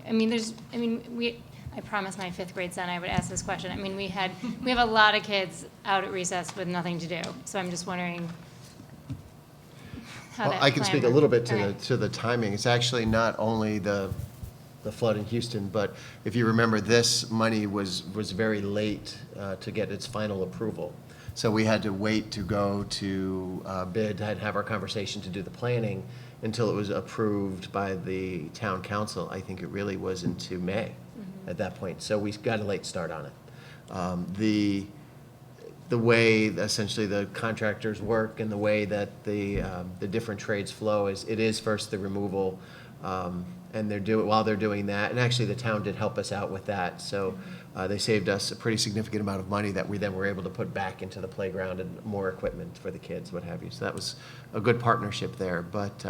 I promised my fifth grade son I would ask this question. I mean, we have a lot of kids out at recess with nothing to do, so I'm just wondering how that I can plan speak a worked. little bit Okay. to the timing. It's actually not only the flood in Houston, but if you remember, this money was very late to get its final approval. So we had to wait to go to bid, and have our conversation to do the planning until it was approved by the town council. I think it really was into May at that point. So we got a late start on it. The way essentially the contractors work and the way that the different trades flow is, it is first the removal, and while they're doing that, and actually the town did help us out with that, so they saved us a pretty significant amount of money that we then were able to put back into the playground and more equipment for the kids, what have you. So that was a good partnership there, but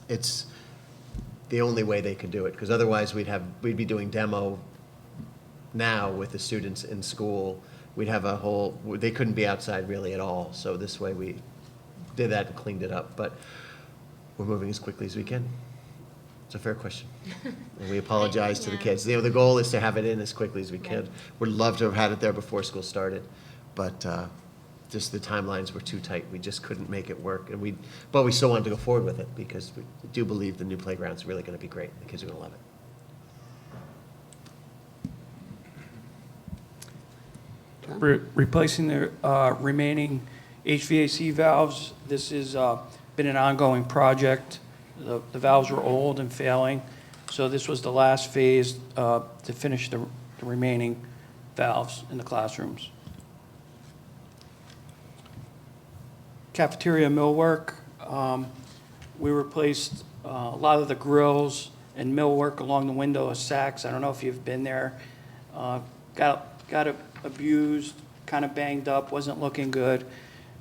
it's the only way they could do it, because otherwise we'd be doing demo now with the students in school. We'd have they couldn't be outside really at all, so this way we did that and cleaned it up, but we're moving as quickly as we can. It's a fair question. And we apologize to the kids. The goal is to have it in as quickly as we can. Would love to have had it there before school started, but just the timelines were too tight. We just couldn't make it work. But we still wanted to go forward with it because we do believe the new playground's really going to be great. The kids are going to love it. Replacing the remaining HVAC valves. This has been an ongoing project. The valves were old and failing, so this was the last phase to finish the remaining valves in the classrooms. Cafeteria millwork. We replaced a lot of the grills and millwork along the window of Saks. I don't know if you've been there. Got abused, kind of banged up, wasn't looking good.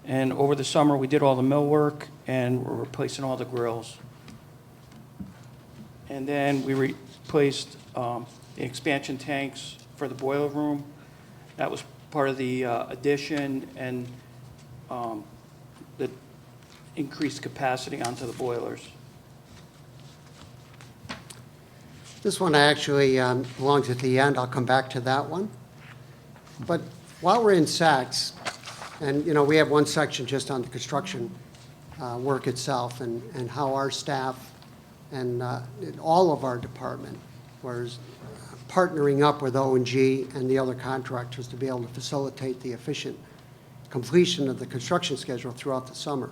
And over the summer, we did all the millwork, and we're replacing all the grills. And then we replaced the expansion tanks for the boiler room. That was part of the addition and the increased capacity onto the boilers. This one actually belongs at the end. I'll come back to that one. But while we're in Saks, and we have one section just on the construction work itself and how our staff and all of our department was partnering up with O&G and the other contractors to be able to facilitate the efficient completion of the construction schedule throughout the summer.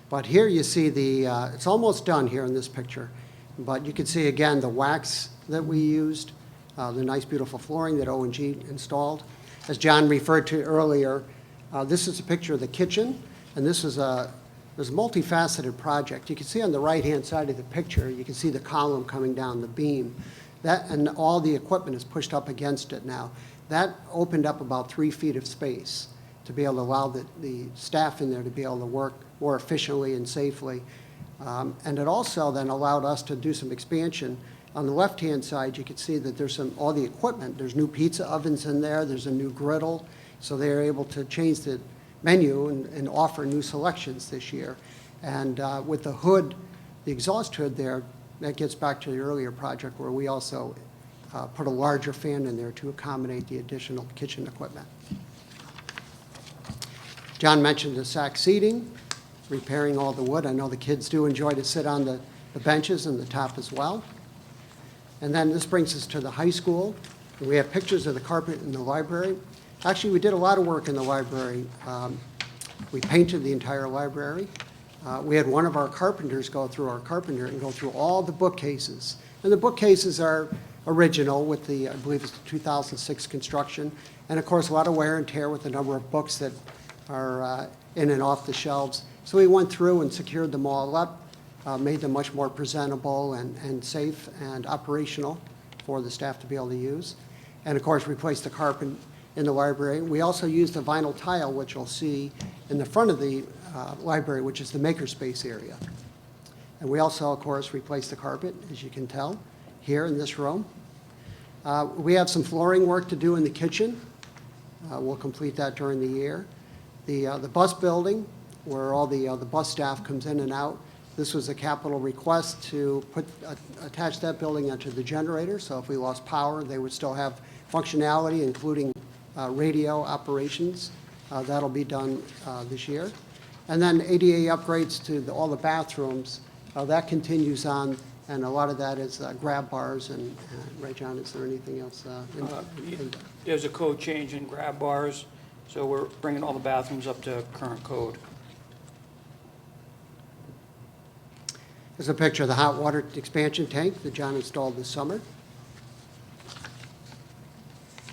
But here you see it's almost done here in this picture, but you can see again the wax that we used, the nice beautiful flooring that O&G installed. As John referred to earlier, this is a picture of the kitchen, and this is a multifaceted project. You can see on the right-hand side of the picture, you can see the column coming down the beam. And all the equipment is pushed up against it now. That opened up about 3 feet of space to be able to allow the staff in there to be able to work more efficiently and safely. And it also then allowed us to do some expansion. On the left-hand side, you can see that there's all the equipment. There's new pizza ovens in there. There's a new griddle. So they're able to change the menu and offer new selections this year. And with the hood, the exhaust hood there, that gets back to the earlier project where we also put a larger fan in there to accommodate the additional kitchen equipment. John mentioned the Saks seating, repairing all the wood. I know the kids do enjoy to sit on the benches and the top as well. And then this brings us to the high school. We have pictures of the carpet in the library. Actually, we did a lot of work in the library. We painted the entire library. We had one of our carpenters go through all the bookcases. And the bookcases are original with I believe it's the 2006 construction. And of course, a lot of wear and tear with the number of books that are in and off the shelves. So we went through and secured them all up, made them much more presentable and safe and operational for the staff to be able to use. And of course, replaced the carpet in the library. We also used the vinyl tile, which you'll see in the front of the library, which is the makerspace area. And we also, of course, replaced the carpet, as you can tell, here in this room. We have some flooring work to do in the kitchen. We'll complete that during the year. The bus building, where all the bus staff comes in and out, this was a capital request to attach that building onto the generator, so if we lost power, they would still have functionality, including radio operations. That'll be done this year. And then ADA upgrades to all the bathrooms. That continues on, and a lot of that is grab bars. And right, John, is there anything else? There's a code change in grab bars, so we're bringing all the bathrooms up to current code. There's a picture of the hot water expansion tank that John installed this summer.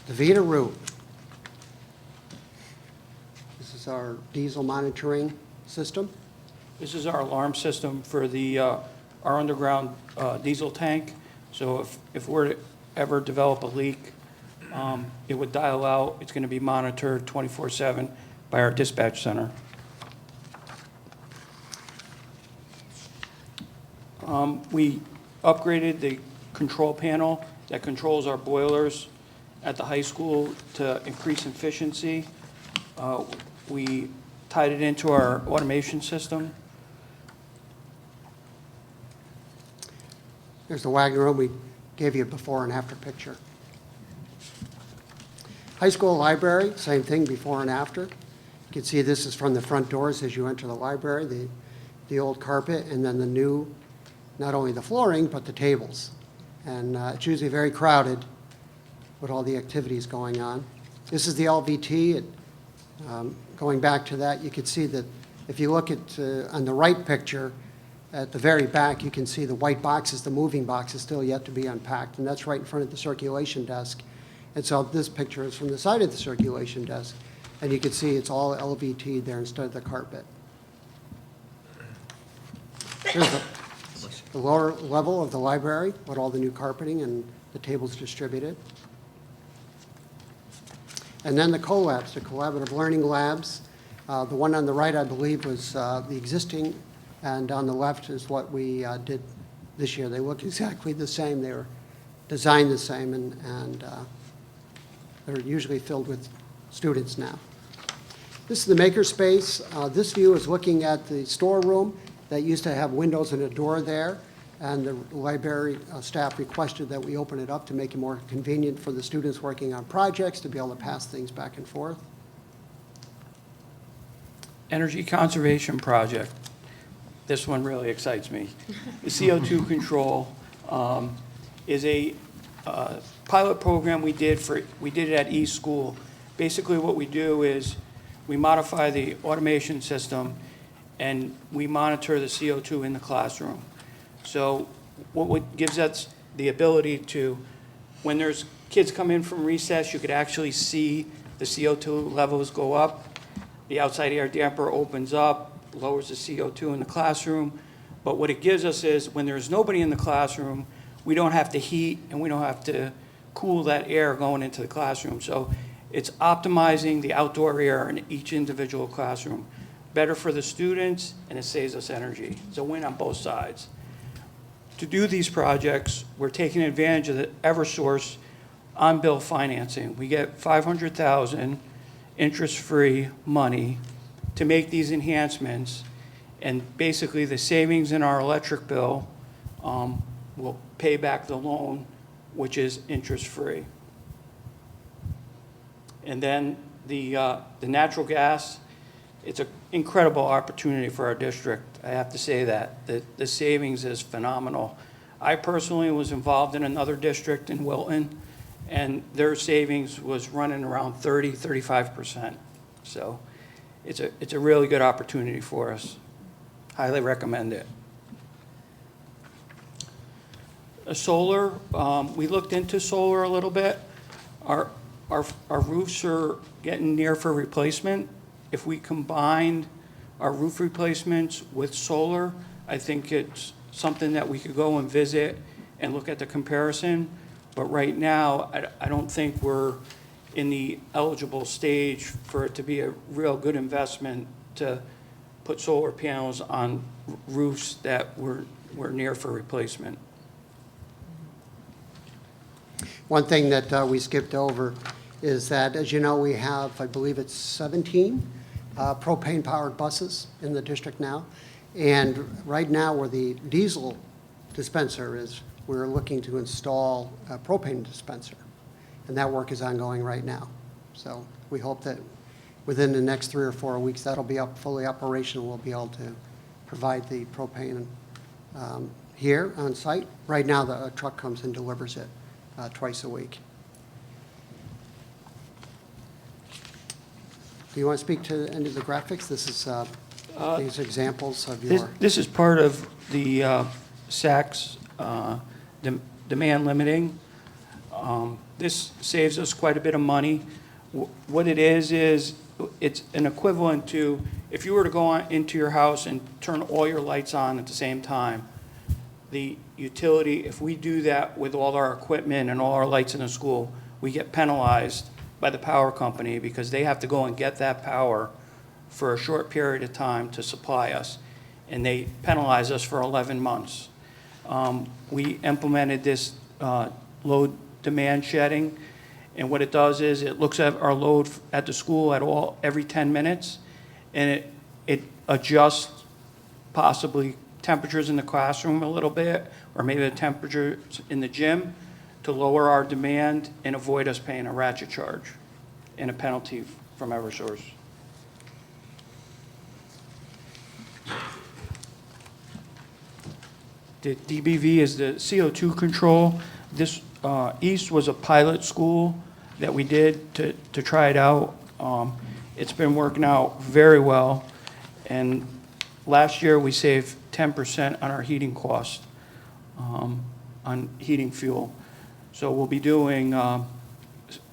The Vita route. This is our diesel monitoring system. This is our alarm system for the our underground diesel tank. So if we're to ever develop a leak, it would dial out. It's going to be monitored 24/7 by our dispatch center. We upgraded the control panel that controls our boilers at the high school to increase efficiency. We tied it into our automation system. There's the wagon room. We gave you a before and after picture. High school library, same thing, before and after. You can see this is from the front doors as you enter the library, the old carpet, and then the new, not only the flooring, but the tables. And it's usually very crowded with all the activities going on. This is the LVT. Going back to that, you can see that if you look at, on the right picture, at the very back, you can see the white boxes, the moving boxes still yet to be unpacked, and that's right in front of the circulation desk. And so this picture is from the side of the circulation desk, and you can see it's all LVT there instead of the carpet. Here's the lower level of the library with all the new carpeting and the tables distributed. And then the collabs, the collaborative learning labs. The one on the right, I believe, was the existing, and on the left is what we did this year. They look exactly the same. They were designed the same, and they're usually filled with students now. This is the makerspace. This view is looking at the storeroom that used to have windows and a door there, and the library staff requested that we open it up to make it more convenient for the students working on projects to be able to pass things back and forth. Energy conservation project. This one really excites me. The CO2 control is a pilot program we did it at East School. Basically what we do is we modify the automation system and we monitor the CO2 in the classroom. So what gives us the ability to, when there's kids come in from recess, you could actually see the CO2 levels go up. The outside air damper opens up, lowers the CO2 in the classroom. But what it gives us is when there's nobody in the classroom, we don't have to heat and we don't have to cool that air going into the classroom. So it's optimizing the outdoor air in each individual classroom. Better for the students, and it saves us energy. It's a win on both sides. To do these projects, we're taking advantage of the Eversource on-bill financing. We get $500,000 interest-free money to make these enhancements, and basically the savings in our electric bill will pay back the loan, which is interest-free. And then the natural gas, it's an incredible opportunity for our district. I have to say that. The savings is phenomenal. I personally was involved in another district in Wilton, and their savings was running around 35%. So it's a really good opportunity for us. Highly recommend it. Solar, we looked into solar a little bit. Our roofs are getting near for replacement. If we combined our roof replacements with solar, I think it's something that we could go and visit and look at the comparison. But right now, I don't think we're in the eligible stage for it to be a real good investment to put solar panels on roofs that were near for replacement. One thing that we skipped over is that, as you know, we have, I believe it's 17 propane-powered buses in the district now. And right now, where the diesel dispenser is, we're looking to install a propane dispenser. And that work is ongoing right now. So we hope that within the next 3 or 4 weeks, that'll be up, fully operational. We'll be able to provide the propane here on site. Right now, the truck comes and delivers it twice a week. Do you want to speak to any of the graphics? This is these examples of your... This is part of the SAC's demand limiting. This saves us quite a bit of money. What it is it's an equivalent to if you were to go into your house and turn all your lights on at the same time, the utility, if we do that with all our equipment and all our lights in the school, we get penalized by the power company because they have to go and get that power for a short period of time to supply us, and they penalize us for 11 months. We implemented this load demand shedding, and what it does is it looks at our load at the school every 10 minutes, and it adjusts possibly temperatures in the classroom a little bit, or maybe the temperatures in the gym to lower our demand and avoid us paying a ratchet charge and a penalty from Eversource. The DBV is the CO2 control. This East was a pilot school that we did to try it out. It's been working out very well. And last year, we saved 10% on our heating cost, on heating fuel. So we'll be doing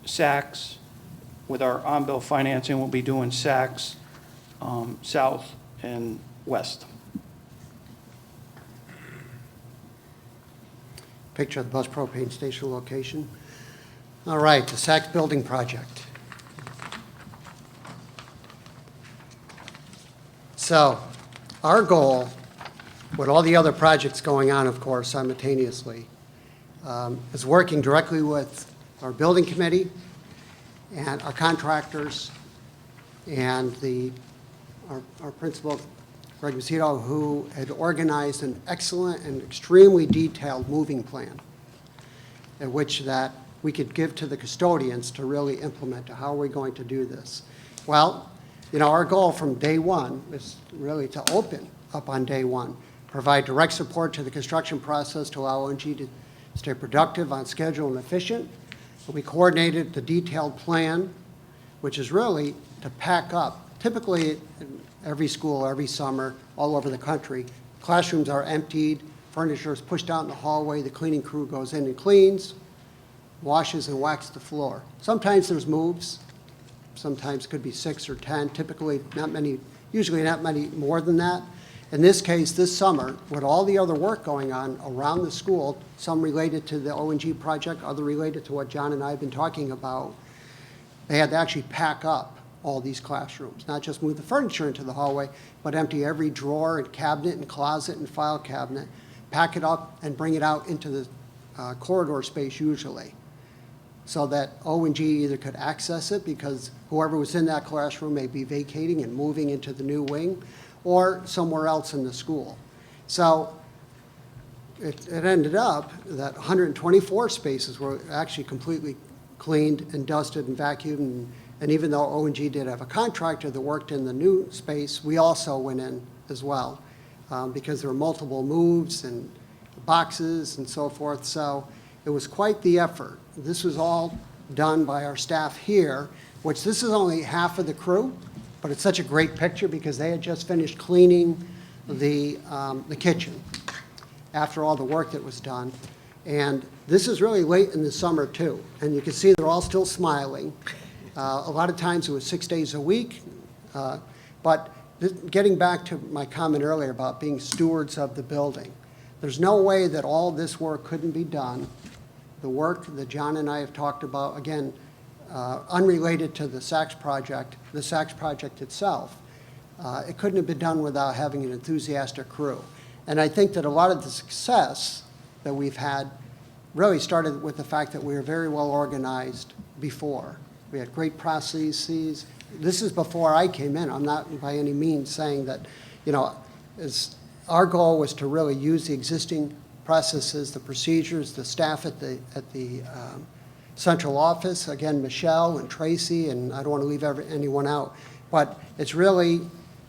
SACs with our on-bill financing. We'll be doing SACs south and west. Picture of the bus propane station location. All right, the Saks building project. So our goal, with all the other projects going on, of course, simultaneously, is working directly with our building committee and our contractors and our principal, Greg Macedo, who had organized an excellent and extremely detailed moving plan in which that we could give to the custodians to really implement. How are we going to do this? Well, you know, our goal from day one is really to open up on day one, provide direct support to the construction process to allow ONG to stay productive, on schedule, and efficient. We coordinated the detailed plan, which is really to pack up. Typically, in every school, every summer, all over the country, classrooms are emptied, furniture is pushed out in the hallway, the cleaning crew goes in and cleans, washes and waxes the floor. Sometimes there's moves, sometimes could be 6 or 10, typically not many, usually not many more than that. In this case, this summer, with all the other work going on around the school, some related to the ONG project, other related to what John and I have been talking about, they had to actually pack up all these classrooms, not just move the furniture into the hallway, but empty every drawer and cabinet and closet and file cabinet, pack it up and bring it out into the corridor space usually, so that ONG either could access it because whoever was in that classroom may be vacating and moving into the new wing, or somewhere else in the school. So it ended up that 124 spaces were actually completely cleaned and dusted and vacuumed. And even though ONG did have a contractor that worked in the new space, we also went in as well because there were multiple moves and boxes and so forth. So it was quite the effort. This was all done by our staff here, which this is only half of the crew, but it's such a great picture because they had just finished cleaning the kitchen after all the work that was done. And this is really late in the summer too. And you can see they're all still smiling. A lot of times it was 6 days a week. But getting back to my comment earlier about being stewards of the building, there's no way that all this work couldn't be done. The work that John and I have talked about, again, unrelated to the Saks project itself, it couldn't have been done without having an enthusiastic crew. And I think that a lot of the success that we've had really started with the fact that we were very well organized before. We had great processes. This is before I came in. I'm not by any means saying that, you know, our goal was to really use the existing processes, the procedures, the staff at the central office, again, Michelle and Tracy, and I don't want to leave anyone out, but it's really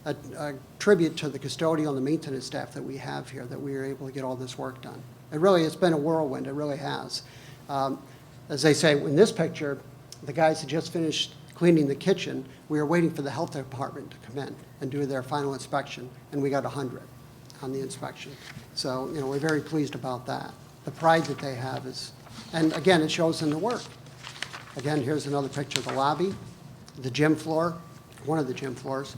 a tribute to the custodial and the maintenance staff that we have here, that we were able to get all this work done. It's been a whirlwind, it really has. As they say, in this picture, the guys had just finished cleaning the kitchen. We were waiting for the health department to come in and do their final inspection, and we got 100 on the inspection. So, you know, we're very pleased about that. The pride that they have is, and again, it shows in the work. Again, here's another picture of the lobby, the gym floor, one of the gym floors.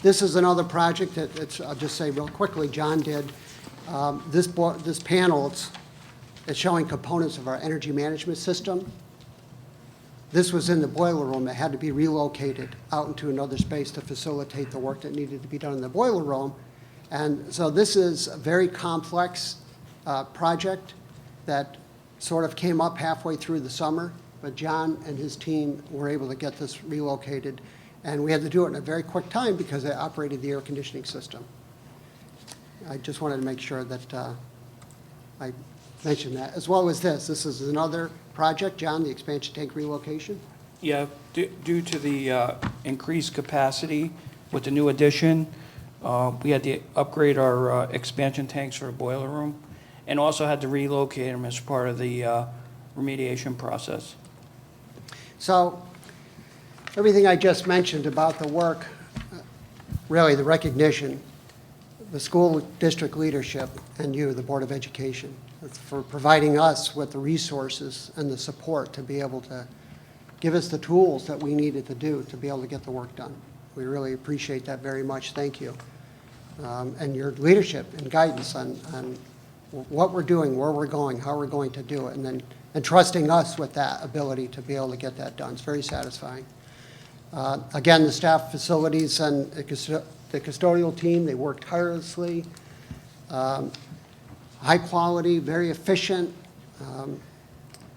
This is another project that I'll just say real quickly, John did This panel, it's showing components of our energy management system. This was in the boiler room. It had to be relocated out into another space to facilitate the work that needed to be done in the boiler room. And so this is a very complex project that sort of came up halfway through the summer, but John and his team were able to get this relocated. And we had to do it in a very quick time because they operated the air conditioning system. I just wanted to make sure that I mentioned that, as well as this. This is another project, John, the expansion tank relocation. Yeah, due to the increased capacity with the new addition, we had to upgrade our expansion tanks for the boiler room, and also had to relocate them as part of the remediation process. So everything I just mentioned about the work, really the recognition, the school district leadership, and you, the Board of Education, for providing us with the resources and the support to be able to give us the tools that we needed to do to be able to get the work done. We really appreciate that very much. Thank you. And your leadership and guidance on what we're doing, where we're going, how we're going to do it, and trusting us with that ability to be able to get that done. It's very satisfying. Again, the staff, facilities, and the custodial team, they worked tirelessly. High quality, very efficient,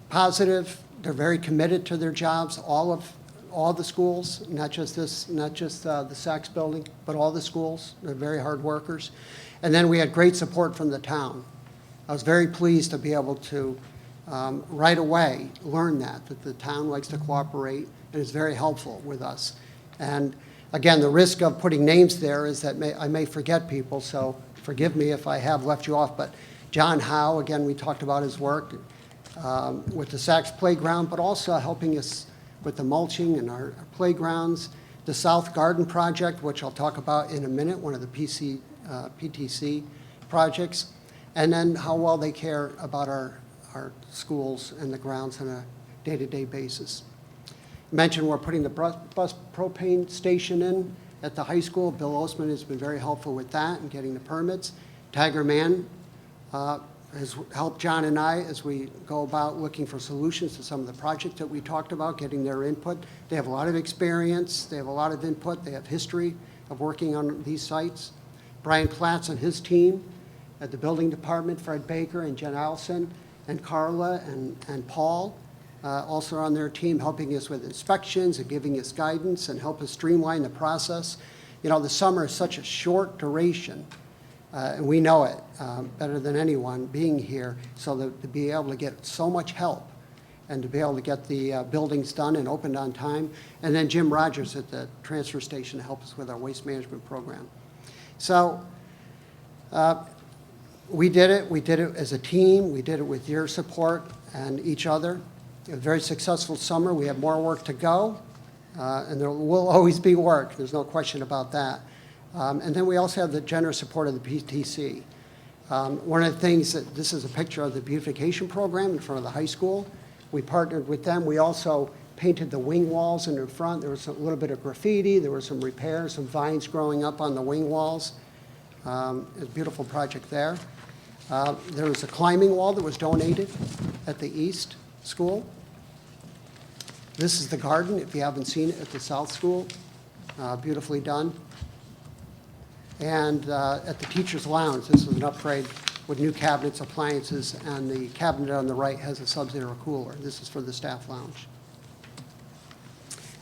positive. They're very committed to their jobs. All the schools, not just the Saks building, but all the schools. They're very hard workers. And then we had great support from the town. I was very pleased to be able to right away learn that the town likes to cooperate and is very helpful with us. And again, the risk of putting names there is that I may forget people, so forgive me if I have left you off. But John Howe, again, we talked about his work with the Saks playground, but also helping us with the mulching and our playgrounds. The South Garden project, which I'll talk about in a minute, one of the PTC projects. And then how well they care about our schools and the grounds on a day-to-day basis. Mentioned we're putting the bus propane station in at the high school. Bill Osman has been very helpful with that and getting the permits. Tiger Man has helped John and I as we go about looking for solutions to some of the projects that we talked about, getting their input. They have a lot of experience. They have a lot of input. They have history of working on these sites. Brian Platts and his team at the building department, Fred Baker and Jen Allison and Carla and Paul, also on their team, helping us with inspections and giving us guidance and help us streamline the process. You know, the summer is such a short duration, and we know it better than anyone being here, so that to be able to get so much help and to be able to get the buildings done and opened on time. And then Jim Rogers at the transfer station to help us with our waste management program. So we did it. We did it as a team. We did it with your support and each other. A very successful summer. We have more work to go, and there will always be work. There's no question about that. And then we also have the generous support of the PTC. One of the things this is a picture of the beautification program in front of the high school. We partnered with them. We also painted the wing walls in the front. There was a little bit of graffiti. There were some repairs, some vines growing up on the wing walls. It was a beautiful project there. There was a climbing wall that was donated at the East School. This is the garden, if you haven't seen it, at the South School. Beautifully done. And at the Teacher's Lounge, this is an upgrade with new cabinets, appliances, and the cabinet on the right has a Sub-Zero cooler. This is for the staff lounge.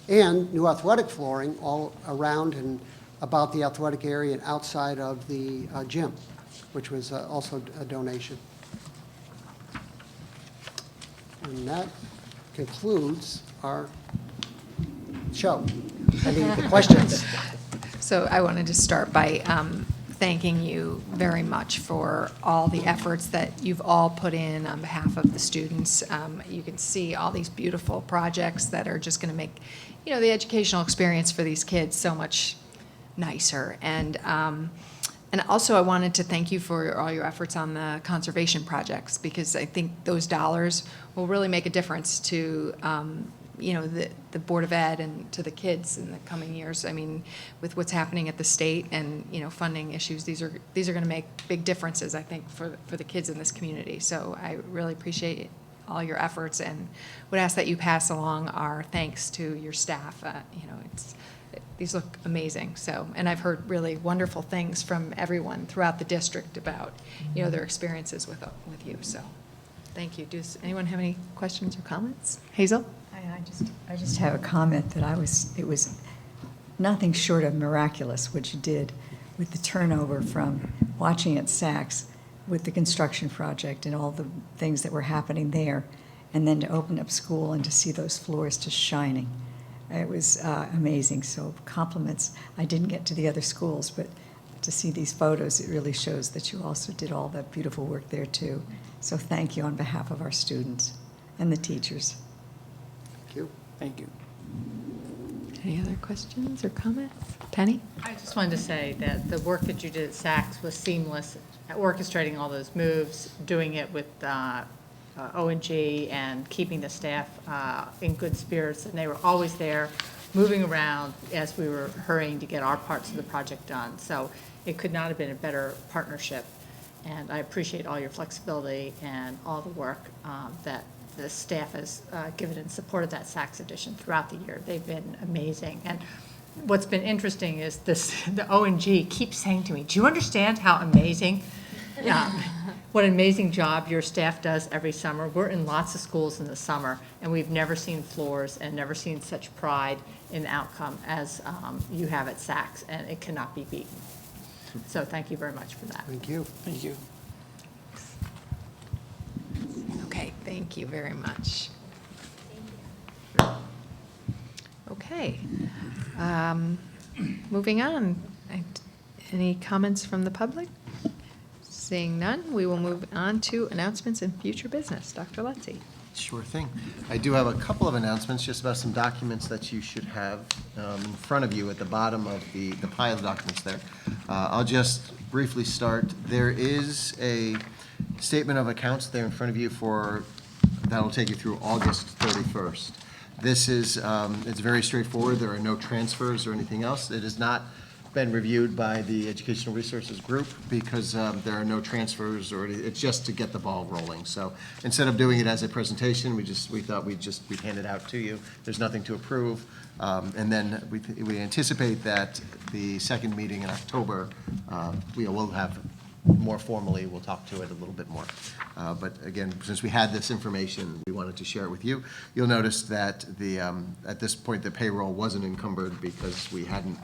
And new athletic flooring all around and about the athletic area and outside of the gym, which was also a donation. And that concludes our show. Any questions? So I wanted to start by thanking you very much for all the efforts that you've all put in on behalf of the students. You can see all these beautiful projects that are just going to make, you know, the educational experience for these kids so much nicer. And also I wanted to thank you for all your efforts on the conservation projects, because I think those dollars will really make a difference to the Board of Ed and to the kids in the coming years. I mean, with what's happening at the state and, funding issues, these are going to make big differences, I think, for the kids in this community. So I really appreciate all your efforts and would ask that you pass along our thanks to your staff. These look amazing. So, and I've heard really wonderful things from everyone throughout the district about, their experiences with you. So, thank you. Does anyone have any questions or comments? Hazel? I just have a comment that it was nothing short of miraculous what you did with the turnover from watching at Saks with the construction project and all the things that were happening there, and then to open up school and to see those floors just shining. It was amazing. So compliments. I didn't get to the other schools, but to see these photos, it really shows that you also did all that beautiful work there too. So thank you on behalf of our students and the teachers. Thank you. Thank you. Any other questions or comments? Penny? I just wanted to say that the work that you did at Saks was seamless, orchestrating all those moves, doing it with O&G and keeping the staff in good spirits, and they were always there, moving around as we were hurrying to get our parts of the project done. So it could not have been a better partnership, and I appreciate all your flexibility and all the work that the staff has given in support of that Saks edition throughout the year. They've been amazing. And what's been interesting is the O&G keeps saying to me, do you understand how amazing, what an amazing job your staff does every summer? We're in lots of schools in the summer, and we've never seen floors and never seen such pride in the outcome as you have at Saks, and it cannot be beaten. So thank you very much for that. Thank you. Thank you. Okay, thank you very much. Okay. Moving on. Any comments from the public? Seeing none, we will move on to announcements and future business. Dr. Lutzy. Sure thing. I do have a couple of announcements just about some documents that you should have in front of you at the bottom of the pile of documents there. I'll just briefly start. There is a statement of accounts there in front of you that'll take you through August 31st. This is, it's very straightforward. There are no transfers or anything else. It has not been reviewed by the Educational Resources Group because there are no transfers, or it's just to get the ball rolling. So instead of doing it as a presentation, we thought we'd hand it out to you. There's nothing to approve. And then we anticipate that the second meeting in October, we'll have more formally, we'll talk to it a little bit more. But again, since we had this information, we wanted to share it with you. You'll notice that at this point, the payroll wasn't encumbered because we hadn't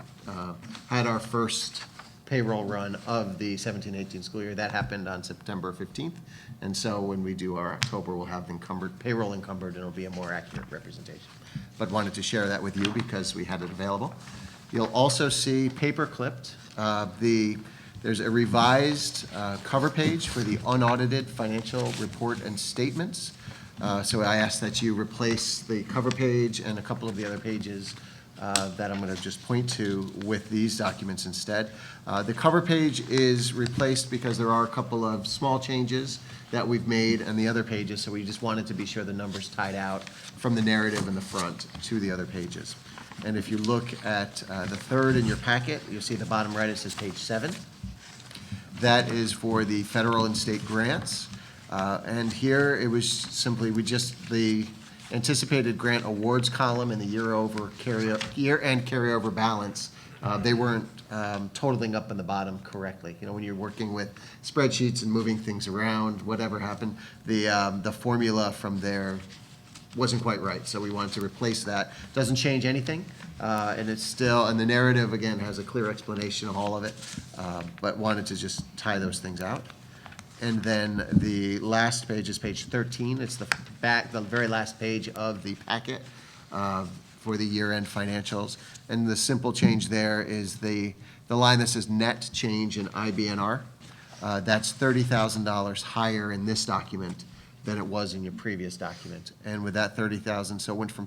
had our first payroll run of the 17-18 school year. That happened on September 15th. And so when we do our October, we'll have payroll encumbered, and it'll be a more accurate representation. But wanted to share that with you because we had it available. You'll also see paper clipped there's a revised cover page for the unaudited financial report and statements. So I ask that you replace the cover page and a couple of the other pages that I'm going to just point to with these documents instead. The cover page is replaced because there are a couple of small changes that we've made on the other pages, so we just wanted to be sure the numbers tied out from the narrative in the front to the other pages. And if you look at the third in your packet, you'll see at the bottom right it says page 7. That is for the federal and state grants. And here it was simply, the anticipated grant awards column and the year-end carryover balance, they weren't totaling up in the bottom correctly. When you're working with spreadsheets and moving things around, whatever happened, the formula from there wasn't quite right, so we wanted to replace that. Doesn't change anything, and it's still, and the narrative, again, has a clear explanation of all of it, but wanted to just tie those things out. And then the last page is page 13. It's the very last page of the packet for the year-end financials. And the simple change there is the line that says net change in IBNR. That's $30,000 higher in this document than it was in your previous document. And with that $30,000, so it went from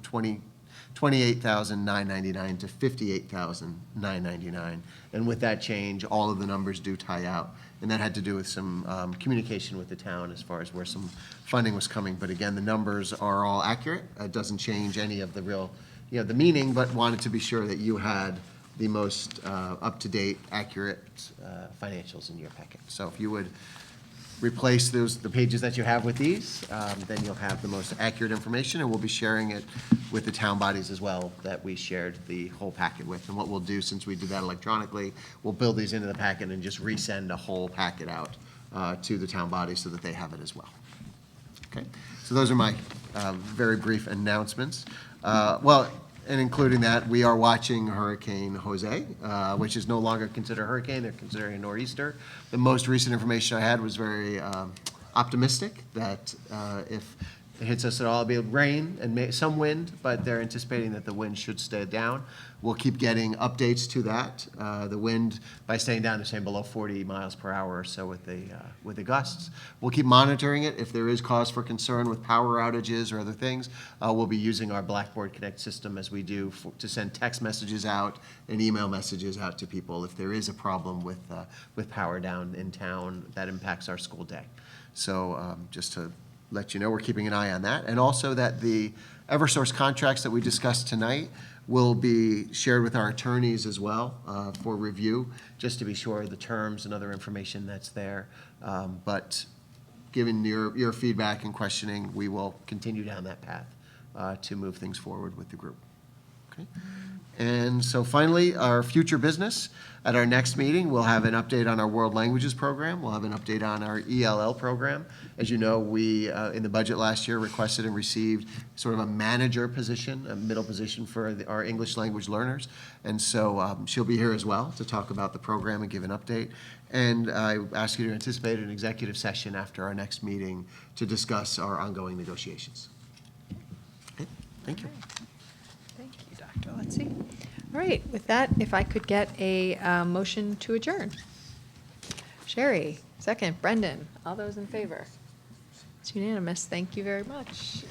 $28,999 to $58,999. And with that change, all of the numbers do tie out. And that had to do with some communication with the town as far as where some funding was coming. But again, the numbers are all accurate. It doesn't change any of the real, the meaning, but wanted to be sure that you had the most up-to-date, accurate financials in your packet. So if you would replace the pages that you have with these, then you'll have the most accurate information, and we'll be sharing it with the town bodies as well that we shared the whole packet with. And what we'll do, since we did that electronically, we'll build these into the packet and just resend a whole packet out to the town bodies so that they have it as well. Okay, so those are my very brief announcements. And including that, we are watching Hurricane Jose, which is no longer considered a hurricane. They're considering a nor'easter. The most recent information I had was very optimistic that if it hits us at all, it'll be rain and some wind, but they're anticipating that the wind should stay down. We'll keep getting updates to that. The wind, by staying down, is saying below 40 miles per hour or so with the gusts. We'll keep monitoring it. If there is cause for concern with power outages or other things, we'll be using our Blackboard Connect system as we do to send text messages out and email messages out to people if there is a problem with power down in town that impacts our school day. So just to let you know, we're keeping an eye on that. And also that the Eversource contracts that we discussed tonight will be shared with our attorneys as well for review, just to be sure of the terms and other information that's there. But given your feedback and questioning, we will continue down that path to move things forward with the group. Okay. And so finally, our future business. At our next meeting, we'll have an update on our World Languages program. We'll have an update on our ELL program. As you know, we, in the budget last year, requested and received sort of a manager position, a middle position for our English language learners. And so she'll be here as well to talk about the program and give an update. And I ask you to anticipate an executive session after our next meeting to discuss our ongoing negotiations. Okay, thank you. Thank you, Dr. Letzi. All right, with that, if I could get a motion to adjourn. Sherry, second. Brendan, all those in favor? It's unanimous. Thank you very much.